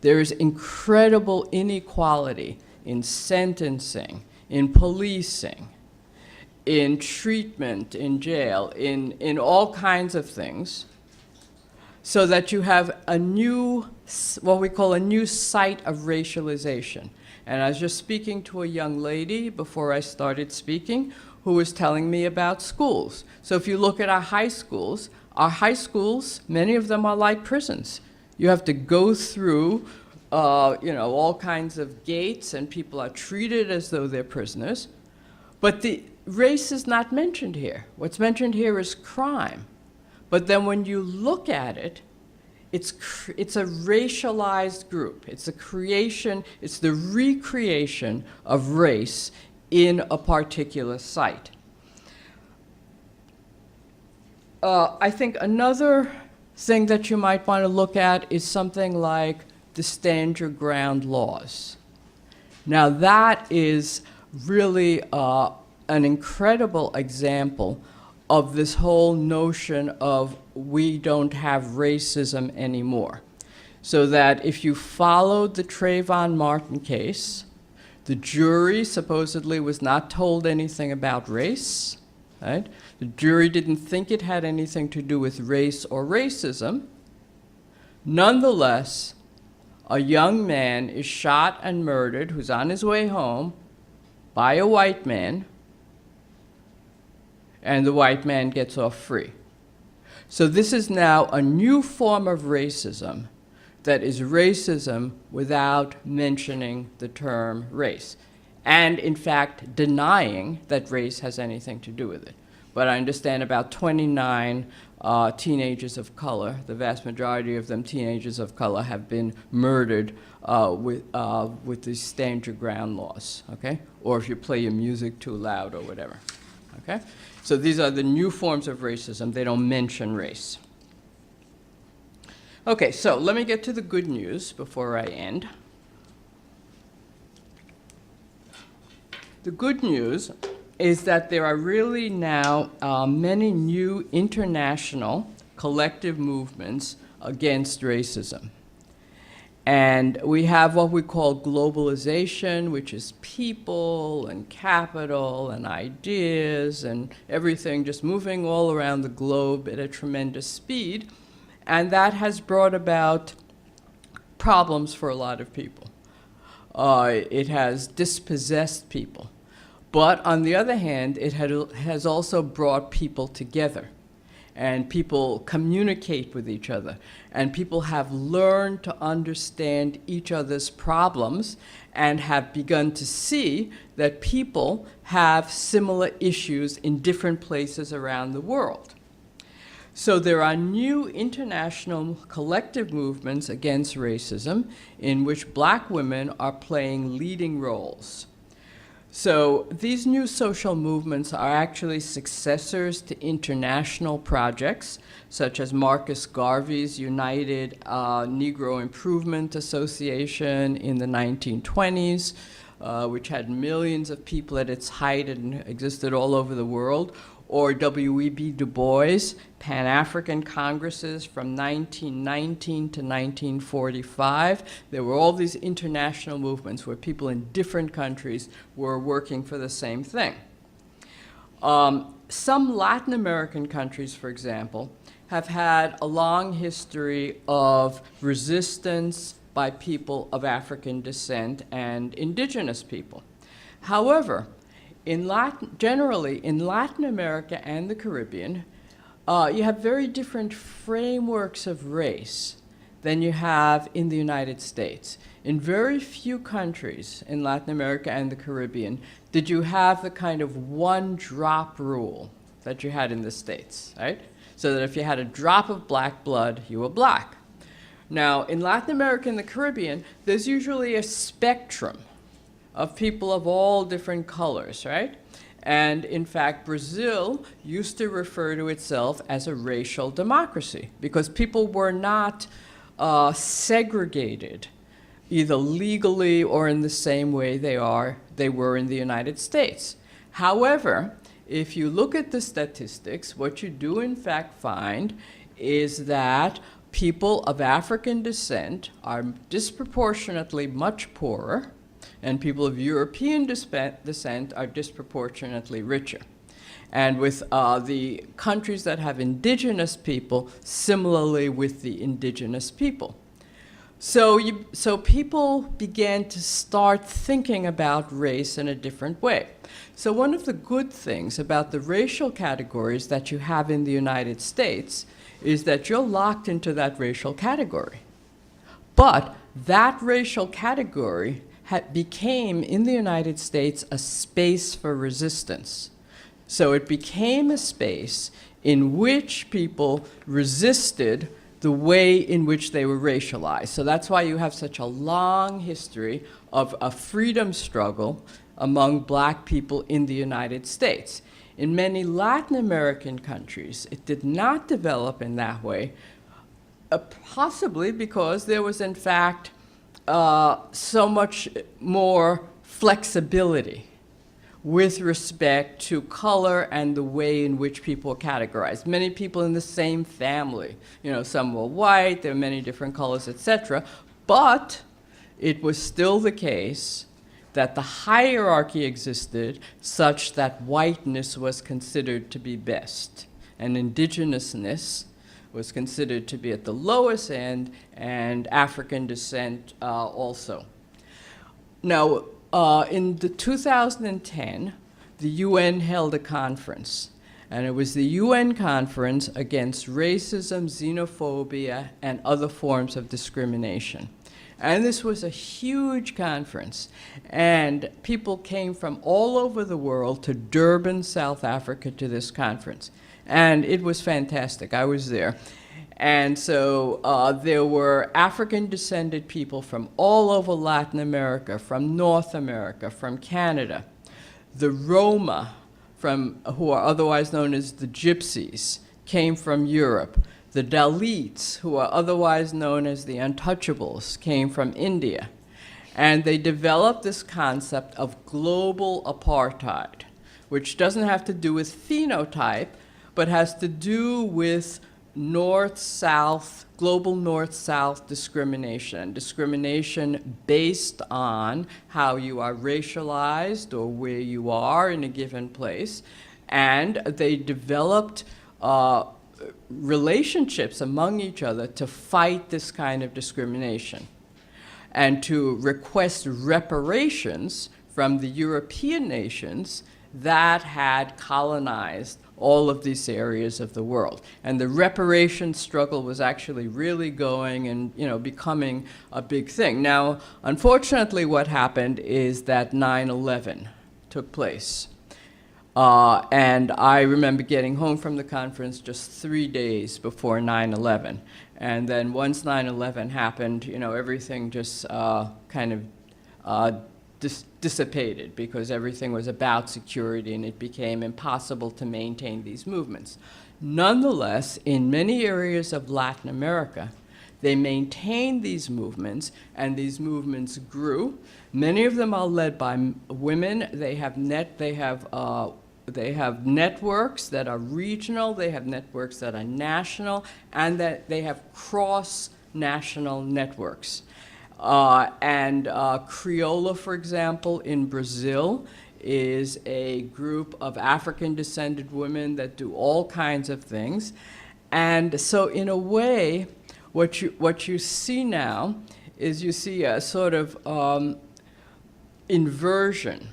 There is incredible inequality in sentencing, in policing, in treatment, in jail, in all kinds of things, so that you have a new, what we call a new site of racialization. And I was just speaking to a young lady before I started speaking who was telling me about schools. So if you look at our high schools, many of them are like prisons. You have to go through, all kinds of gates, and people are treated as though they're prisoners. But the race is not mentioned here. What's mentioned here is crime. But then when you look at it, it's a racialized group. It's the recreation of race in a particular site. I think another thing that you might want to look at is something like the stand your ground laws. Now that is really an incredible example of this whole notion of we don't have racism anymore. So that if you followed the Trayvon Martin case, the jury supposedly was not told anything about race, right? The jury didn't think it had anything to do with race or racism. Nonetheless, a young man is shot and murdered who's on his way home by a white man, and the white man gets off free. So this is now a new form of racism that is racism without mentioning the term race, and in fact denying that race has anything to do with it. But I understand about 29 teenagers of color, the vast majority of them teenagers of color, have been murdered with these stand your ground laws, okay? Or if you play your music too loud or whatever, okay? So these are the new forms of racism. They don't mention race. Okay, so let me get to the good news before I end. The good news is that there are really now many new international collective movements against racism. And we have what we call globalization, which is people and capital and ideas and everything just moving all around the globe at a tremendous speed. And that has brought about problems for a lot of people. It has dispossessed people. But on the other hand, it has also brought people together. And people communicate with each other. And people have learned to understand each other's problems and have begun to see that people have similar issues in different places around the world. So there are new international collective movements against racism in which black women are playing leading roles. So these new social movements are actually successors to international projects, such as Marcus Garvey's United Negro Improvement Association in the 1920s, which had millions of people at its height and existed all over the world, or W.E.B. Du Bois' Pan-African Congresses from 1919 to 1945. There were all these international movements where people in different countries were working for the same thing. Some Latin American countries, for example, have had a long history of resistance by people of African descent and indigenous people. However, generally in Latin America and the Caribbean, you have very different frameworks of race than you have in the United States. in very few countries in Latin America and the Caribbean did you have the kind of one-drop rule that you had in the States, right? So that if you had a drop of black blood, you were black. Now, in Latin America and the Caribbean, there's usually a spectrum of people of all different colors, right? And in fact, Brazil used to refer to itself as a racial democracy because people were not segregated either legally or in the same way they were in the United States. However, if you look at the statistics, what you do in fact find is that people of African descent are disproportionately much poorer, and people of European descent are disproportionately richer. And with the countries that have indigenous people, similarly with the indigenous people. So people began to start thinking about race in a different way. So one of the good things about the racial categories that you have in the United States is that you're locked into that racial category. But that racial category became, in the United States, a space for resistance. So it became a space in which people resisted the way in which they were racialized. So that's why you have such a long history of a freedom struggle among black people in the United States. In many Latin American countries, it did not develop in that way, possibly because there was, in fact, so much more flexibility with respect to color and the way in which people are categorized. Many people in the same family, some were white, there were many different colors, etc. But it was still the case that the hierarchy existed such that whiteness was considered to be best, and indigenousness was considered to be at the lowest end, and African descent also. Now, in 2010, the UN held a conference, and it was the UN conference against racism, xenophobia, and other forms of discrimination. And this was a huge conference, and people came from all over the world to Durban, South Africa, to this conference. And it was fantastic. I was there. And so there were African-descended people from all over Latin America, from North America, from Canada. The Roma, who are otherwise known as the Gypsies, came from Europe. The Dalits, who are otherwise known as the Untouchables, came from India. And they developed this concept of global apartheid, which doesn't have to do with phenotype, but has to do with north-south, global north-south discrimination based on how you are racialized or where you are in a given place. And they developed relationships among each other to fight this kind of discrimination and to request reparations from the European nations that had colonized all of these areas of the world. And the reparation struggle was actually really going and becoming a big thing. Now, unfortunately, what happened is that 9/11 took place. And I remember getting home from the conference just 3 days before 9/11. And then once 9/11 happened, everything just kind of dissipated because everything was about security and it became impossible to maintain these movements. Nonetheless, in many areas of Latin America, they maintained these movements and these movements grew. Many of them are led by women. They have networks that are regional, they have networks that are national, and that they have cross-national networks. Criolla, for example, in Brazil, is a group of African-descended women that do all kinds of things. And so in a way, what you see now is you see a sort of inversion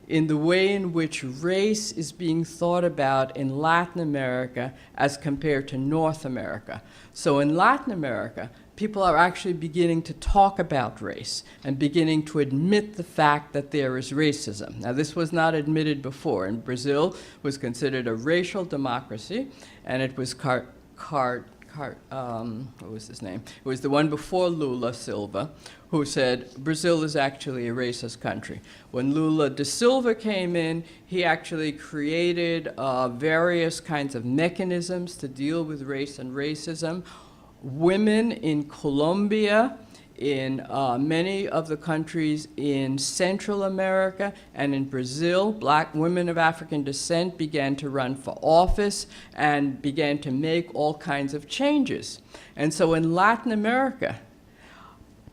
in the way in which race is being thought about in Latin America as compared to North America. So in Latin America, people are actually beginning to talk about race and beginning to admit the fact that there is racism. Now, this was not admitted before. And Brazil was considered a racial democracy, and it was what was his name? It was the one before Lula Silva, who said Brazil is actually a racist country. When Lula da Silva came in, he actually created various kinds of mechanisms to deal with race and racism. Women in Colombia, in many of the countries in Central America and in Brazil, black women of African descent began to run for office and began to make all kinds of changes. And so in Latin America,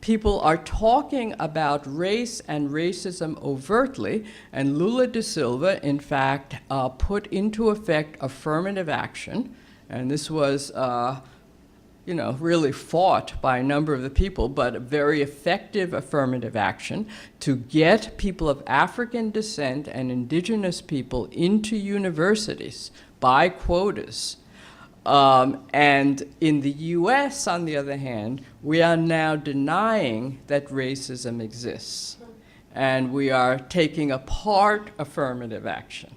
people are talking about race and racism overtly, and Lula da Silva, in fact, put into effect affirmative action, and this was really fought by a number of the people, but a very effective affirmative action to get people of African descent and indigenous people into universities by quotas. And in the US, on the other hand, we are now denying that racism exists. And we are taking apart affirmative action.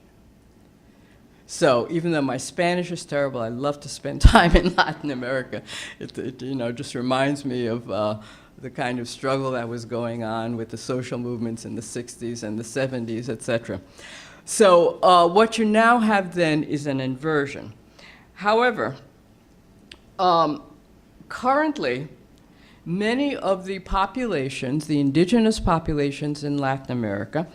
So even though my Spanish is terrible, I love to spend time in Latin America. It just reminds me of the kind of struggle that was going on with the social movements in the 60s and the 70s, et cetera. So what you now have then is an inversion. However, currently, many of the populations, the indigenous populations in Latin America,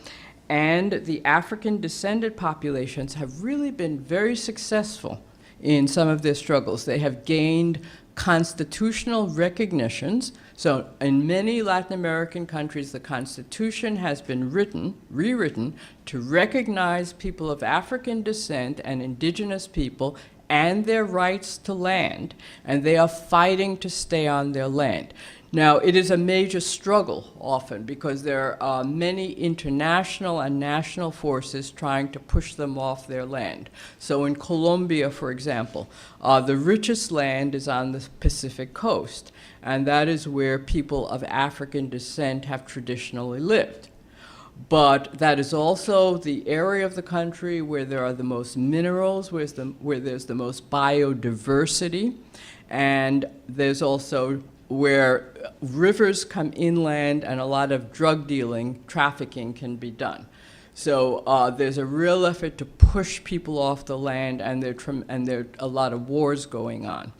and the African-descended populations have really been very successful in some of their struggles. They have gained constitutional recognitions. So in many Latin American countries, the Constitution has been rewritten to recognize people of African descent and indigenous people and their rights to land, and they are fighting to stay on their land. Now, it is a major struggle often because there are many international and national forces trying to push them off their land. So in Colombia, for example, the richest land is on the Pacific coast, and that is where people of African descent have traditionally lived. But that is also the area of the country where there are the most minerals, where there's the most biodiversity, and there's also where rivers come inland and a lot of drug dealing, trafficking can be done. So there's a real effort to push people off the land, and there are a lot of wars going on.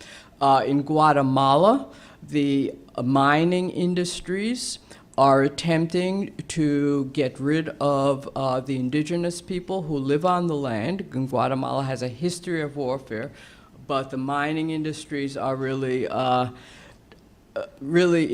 In Guatemala, the mining industries are attempting to get rid of the indigenous people who live on the land. And Guatemala has a history of warfare, but the mining industries are really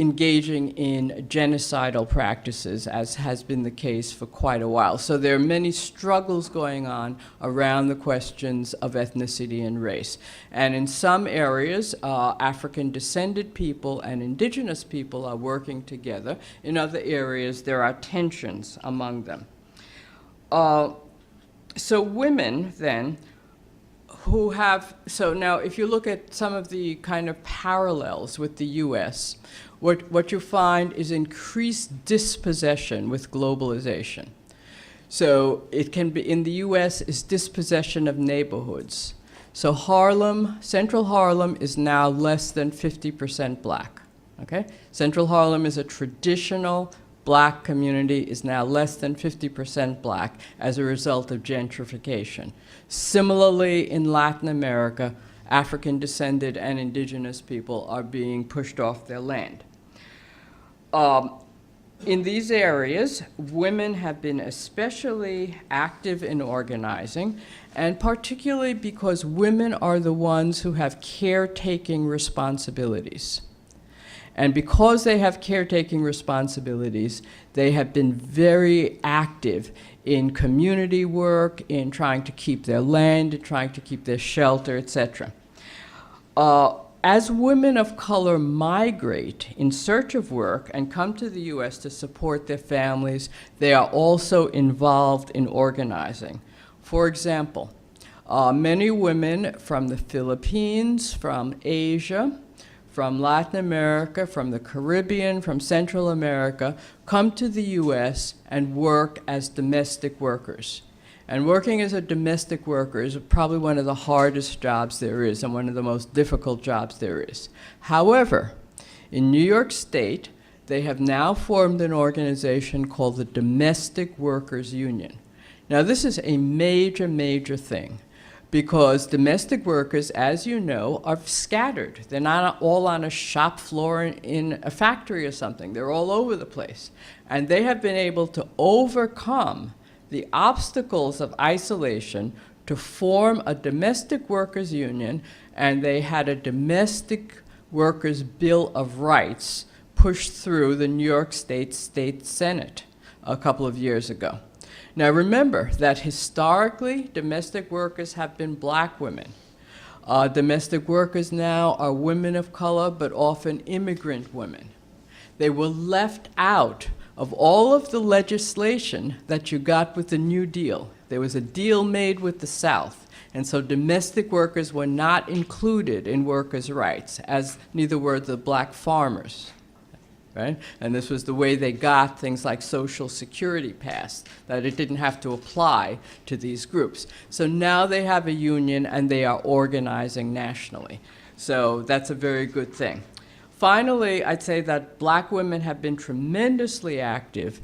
engaging in genocidal practices, as has been the case for quite a while. So there are many struggles going on around the questions of ethnicity and race. And in some areas, African-descended people and indigenous people are working together. In other areas, there are tensions among them. So women, then, so now if you look at some of the kind of parallels with the US, what you find is increased dispossession with globalization. So it can be, in the US, is dispossession of neighborhoods. So Harlem, Central Harlem is now less than 50% black, okay? Central Harlem is a traditional black community, is now less than 50% black as a result of gentrification. Similarly, in Latin America, African-descended and indigenous people are being pushed off their land. In these areas, women have been especially active in organizing, and particularly because women are the ones who have caretaking responsibilities. And because they have caretaking responsibilities, they have been very active in community work, in trying to keep their land, in trying to keep their shelter, etc. as women of color migrate in search of work and come to the U.S. to support their families, they are also involved in organizing. For example, many women from the Philippines, from Asia, from Latin America, from the Caribbean, from Central America, come to the U.S. and work as domestic workers. And working as a domestic worker is probably one of the hardest jobs there is and one of the most difficult jobs there is. However, in New York State, they have now formed an organization called the Domestic Workers Union. Now, this is a major, major thing, because domestic workers, as you know, are scattered. They're not all on a shop floor in a factory or something. They're all over the place. And they have been able to overcome the obstacles of isolation to form a domestic workers union, and they had a domestic workers Bill of Rights pushed through the New York State Senate a couple of years ago. Now remember that historically, domestic workers have been black women. Domestic workers now are women of color, but often immigrant women. They were left out of all of the legislation that you got with the New Deal. There was a deal made with the South, and so domestic workers were not included in workers' rights, as neither were the black farmers. Right? And this was the way they got things like Social Security passed, that it didn't have to apply to these groups. So now they have a union and they are organizing nationally. So that's a very good thing. Finally, I'd say that black women have been tremendously active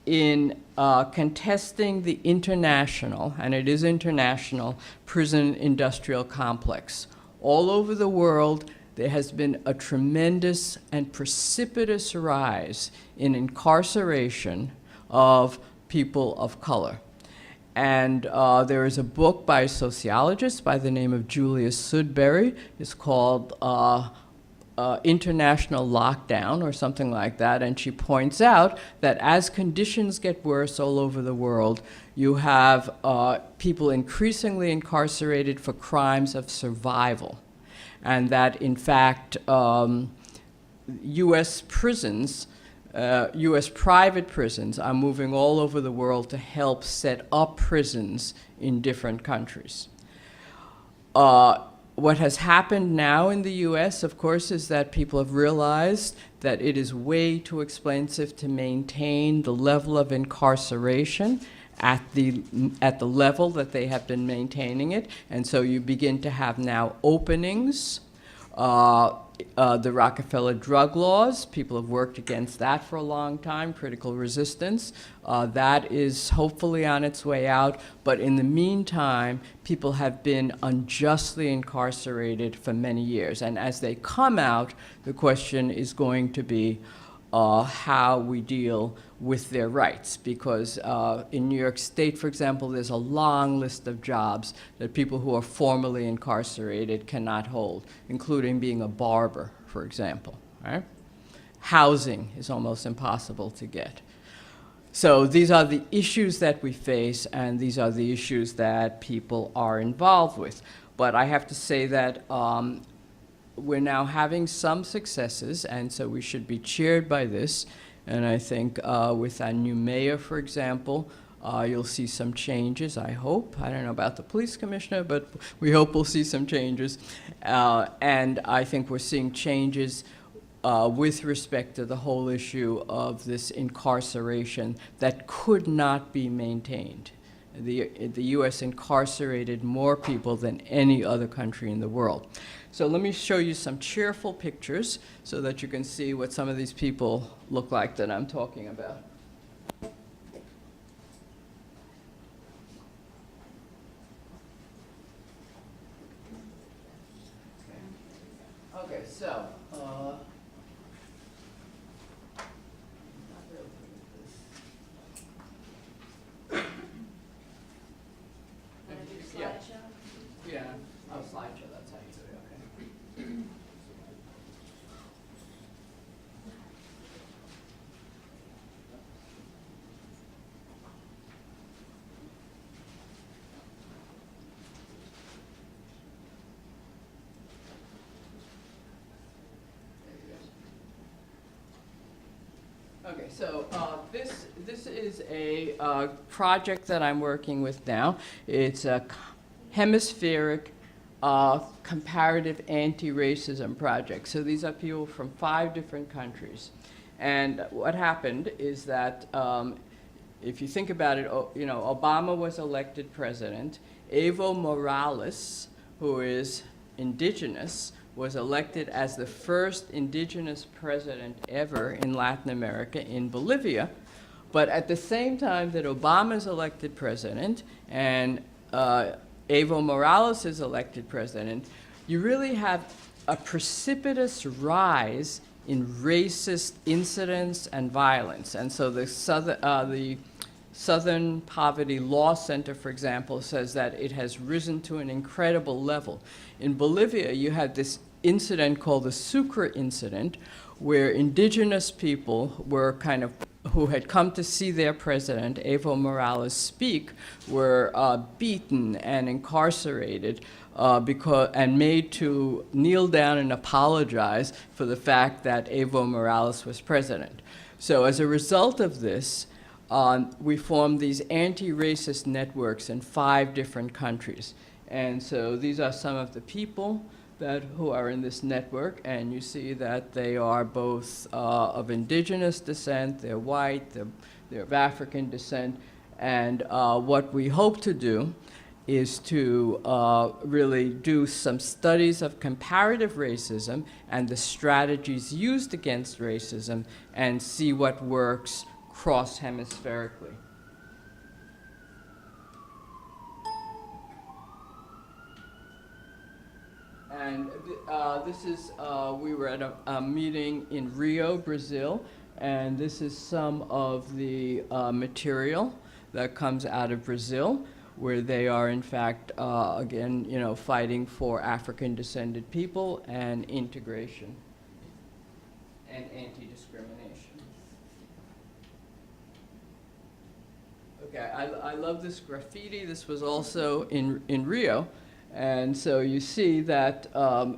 in contesting the international, and it is international, prison industrial complex. All over the world, there has been a tremendous and precipitous rise in incarceration of people of color. And there is a book by a sociologist by the name of Julia Sudbury. It's called International Lockdown or something like that, and she points out that as conditions get worse all over the world, you have people increasingly incarcerated for crimes of survival, and that in fact U.S. prisons, U.S. private prisons are moving all over the world to help set up prisons in different countries. What has happened now in the U.S., of course, is that people have realized that it is way too expensive to maintain the level of incarceration at the level that they have been maintaining it. And so you begin to have now openings. The Rockefeller drug laws, people have worked against that for a long time, critical resistance. That is hopefully on its way out, but in the meantime, people have been unjustly incarcerated for many years. And as they come out, the question is going to be how we deal with their rights, because in New York State, for example, there's a long list of jobs that people who are formerly incarcerated cannot hold, including being a barber, for example. Right? Housing is almost impossible to get. So these are the issues that we face, and these are the issues that people are involved with. But I have to say that we're now having some successes, and so we should be cheered by this. And I think with our new mayor, for example, you'll see some changes, I hope. I don't know about the police commissioner, but we hope we'll see some changes. And I think we're seeing changes with respect to the whole issue of this incarceration that could not be maintained. The U.S. incarcerated more people than any other country in the world. So let me show you some cheerful pictures so that you can see what some of these people look like that I'm talking about. Okay, so yeah, I'll slideshow, that's how you do it, okay. Okay, so this is a project that I'm working with now. It's a hemispheric comparative anti-racism project. So these are people from 5 different countries. And what happened is that if you think about it, you know, Obama was elected president. Evo Morales, who is indigenous, was elected as the first indigenous president ever in Latin America, in Bolivia. But at the same time that Obama is elected president and Evo Morales is elected president, you really have a precipitous rise in racist incidents and violence. And so the Southern Poverty Law Center, for example, says that it has risen to an incredible level. In Bolivia, you had this incident called the Sucre incident, where indigenous people were who had come to see their president, Evo Morales, speak, were beaten and incarcerated and made to kneel down and apologize for the fact that Evo Morales was president. So as a result of this, we formed these anti-racist networks in 5 different countries. And so these are some of the people who are in this network, and you see that they are both of indigenous descent, they're white, they're of African descent, and what we hope to do is to really do some studies of comparative racism and the strategies used against racism and see what works cross-hemispherically. And this is, we were at a meeting in Rio, Brazil, and this is some of the material that comes out of Brazil, where they are, in fact, again, you know, fighting for African-descended people and integration and anti-discrimination. Okay, I love this graffiti. This was also in Rio. And so you see that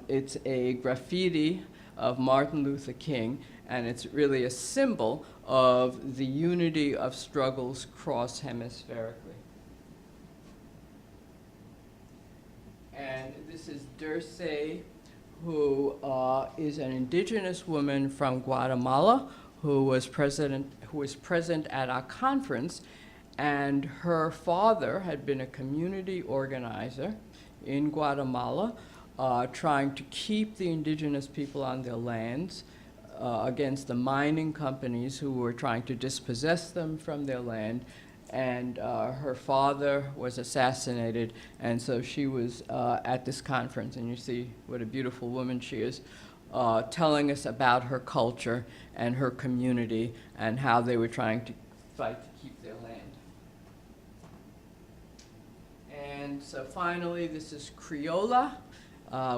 it's a graffiti of Martin Luther King, and it's really a symbol of the unity of struggles cross-hemispherically. And this is Dirce, who is an indigenous woman from Guatemala who was present at our conference, and her father had been a community organizer in Guatemala, trying to keep the indigenous people on their lands against the mining companies who were trying to dispossess them from their land. And her father was assassinated, and so she was at this conference, and you see what a beautiful woman she is, telling us about her culture and her community and how they were trying to fight to keep their land. And so finally, this is Criolla,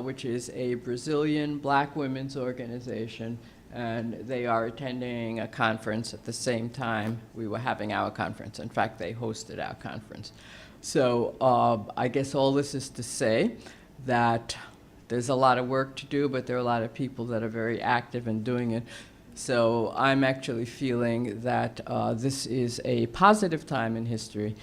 which is a Brazilian black women's organization, and they are attending a conference at the same time we were having our conference. In fact, they hosted our conference. So I guess all this is to say that there's a lot of work to do, but there are a lot of people that are very active in doing it. So I'm actually feeling that this is a positive time in history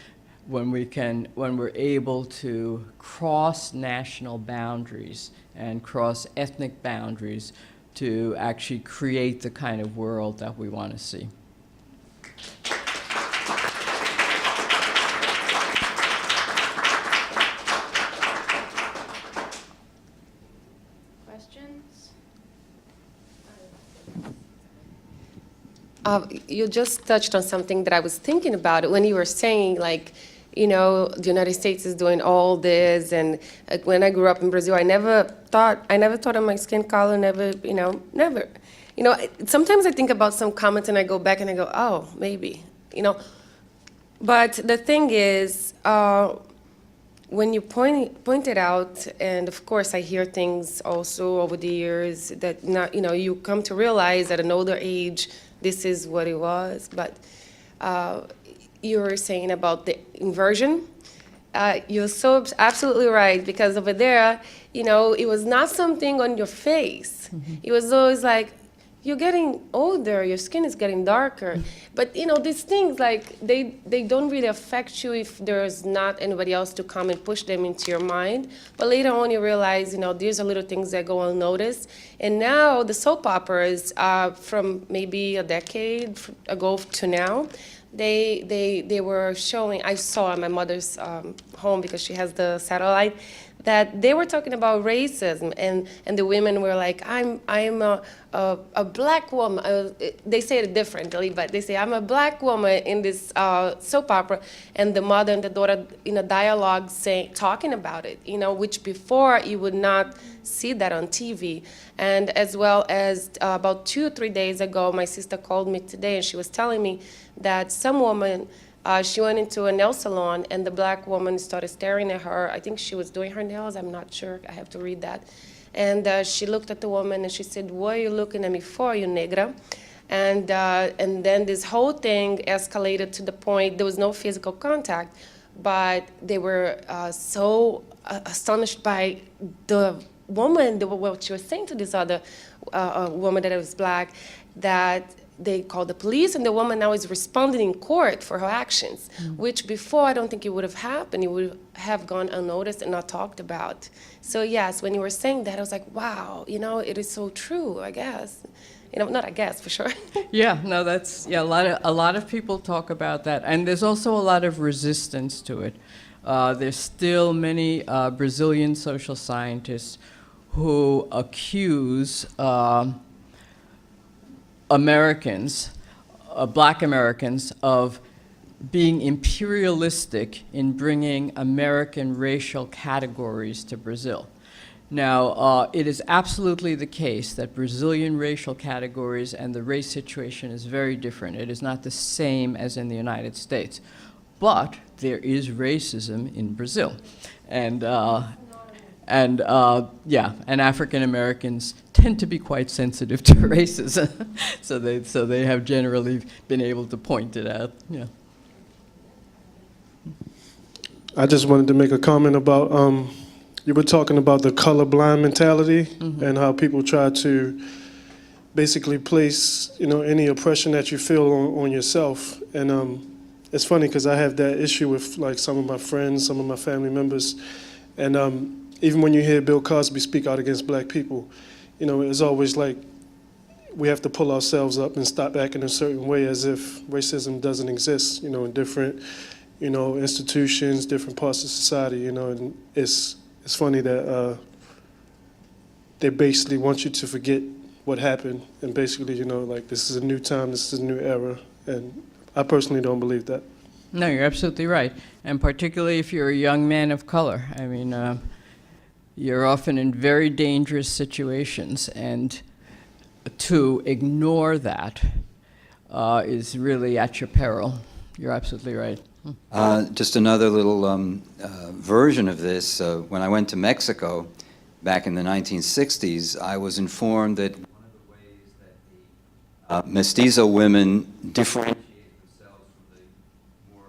when we're able to cross national boundaries and cross ethnic boundaries to actually create the kind of world that we want to see. Questions? You just touched on something that I was thinking about when you were saying, like, you know, the United States is doing all this, and when I grew up in Brazil, I never thought of my skin color, never. You know, sometimes I think about some comments and I go back and I go, oh, maybe, you know. But the thing is, when you point it out, and of course I hear things also over the years that, not, you know, you come to realize at an older age, this is what it was. But you were saying about the inversion. You're so absolutely right, because over there, you know, it was not something on your face. Mm-hmm. It was always like, you're getting older, your skin is getting darker. But you know, these things, like, they don't really affect you if there's not anybody else to come and push them into your mind. But later on you realize, you know, these are little things that go unnoticed. And now the soap operas, from maybe a decade ago to now, they were showing, I saw at my mother's home, because she has the satellite, that they were talking about racism, and the women were like, I'm a black woman. They say it differently, but they say, I'm a black woman in this soap opera, and the mother and the daughter in a dialogue talking about it, you know, which before you would not see that on TV. And as well as about 2 or 3 days ago, my sister called me today, and she was telling me that some woman, she went into a nail salon, and the black woman started staring at her. I think she was doing her nails. I'm not sure. I have to read that. And she looked at the woman, and she said, "What are you looking at me for, you negra?" And then this whole thing escalated to the point, there was no physical contact, but they were so astonished by the woman, what she was saying to this other woman that was black, that they called the police, and the woman now is responding in court for her actions, which before I don't think it would have happened. It would have gone unnoticed and not talked about. So yes, when you were saying that, I was like, wow, you know, it is so true, I guess. You know, not I guess, for sure. Yeah, no, that's, yeah, a lot of people talk about that. And there's also a lot of resistance to it. There's still many Brazilian social scientists who accuse Americans, black Americans, of being imperialistic in bringing American racial categories to Brazil. Now, it is absolutely the case that Brazilian racial categories and the race situation is very different. It is not the same as in the United States. But there is racism in Brazil. And African Americans tend to be quite sensitive to racism, so they have generally been able to point it out. Yeah. I just wanted to make a comment about, you were talking about the colorblind mentality and how people try to basically place, you know, any oppression that you feel on yourself. And it's funny because I have that issue with like some of my friends, some of my family members, and even when you hear Bill Cosby speak out against black people, you know, it's always like we have to pull ourselves up and stop acting a certain way as if racism doesn't exist, you know, in different, you know, institutions, different parts of society, you know, and it's funny that they basically want you to forget what happened and basically, you know, like this is a new time, this is a new era, and I personally don't believe that. No, you're absolutely right, and particularly if you're a young man of color. I mean, you're often in very dangerous situations, and to ignore that is really at your peril. You're absolutely right. Just another little version of this. When I went to Mexico back in the 1960s, I was informed that one of the ways that the mestizo women differentiate themselves from the more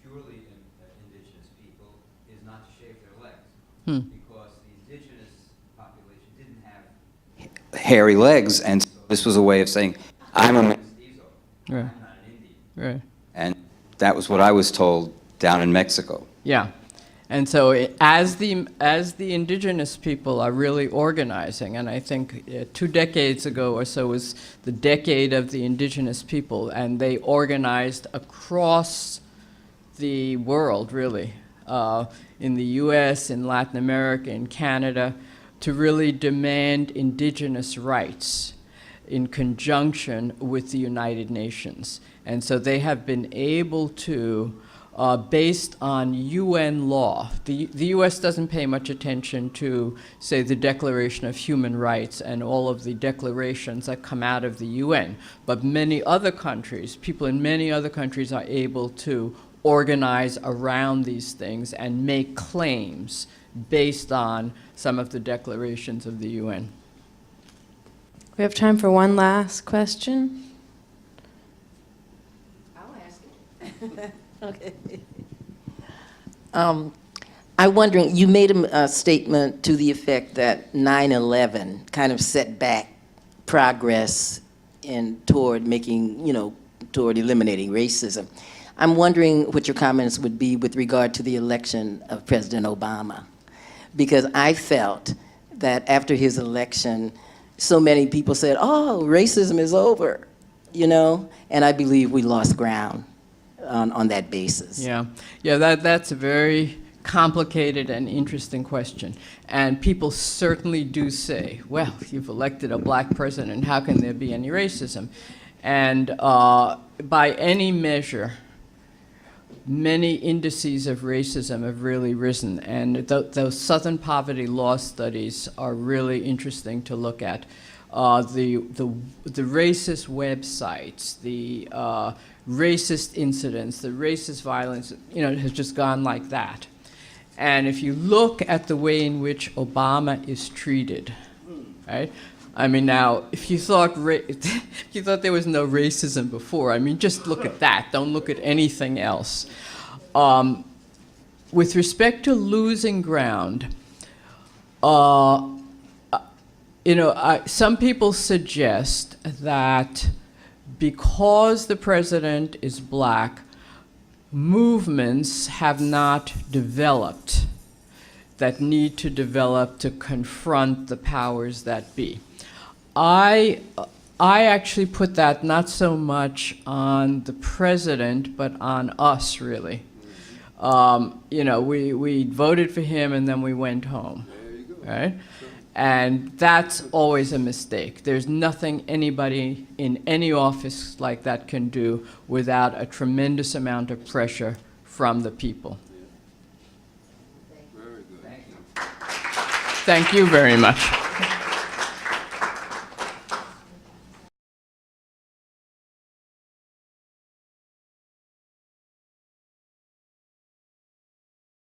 purely indigenous people is not to shave their legs. Because the indigenous population didn't have hairy legs, and so this was a way of saying, I'm a mestizo, Right. I'm not an Indian. Right. And that was what I was told down in Mexico. Yeah, and so as the indigenous people are really organizing, and I think 2 decades ago or so was the decade of the indigenous people, and they organized across the world, really, in the U.S., in Latin America, in Canada, to really demand indigenous rights in conjunction with the United Nations. And so they have been able to, based on UN law, the US doesn't pay much attention to, say, the Declaration of Human Rights and all of the declarations that come out of the UN. But many other countries, people in many other countries are able to organize around these things and make claims based on some of the declarations of the UN. We have time for one last question. Okay. I'm wondering, you made a statement to the effect that 9/11 kind of set back progress toward making, toward eliminating racism. I'm wondering what your comments would be with regard to the election of President Obama, because I felt that after his election, so many people said, oh, racism is over, and I believe we lost ground on that basis. Yeah, that's a very complicated and interesting question. And people certainly do say, well, you've elected a black president, how can there be any racism? And by any measure, many indices of racism have really risen, and those Southern poverty law studies are really interesting to look at. The racist websites, the racist incidents, the racist violence, has just gone like that. And if you look at the way in which Obama is treated, right? I mean, now, if you thought there was no racism before, I mean, just look at that. Don't look at anything else. With respect to losing ground, some people suggest that because the president is black, movements have not developed that need to develop to confront the powers that be. I actually put that not so much on the president, but on us, really. We voted for him and then we went home, right? And that's always a mistake. There's nothing anybody in any office like that can do without a tremendous amount of pressure from the people. Thank you very much.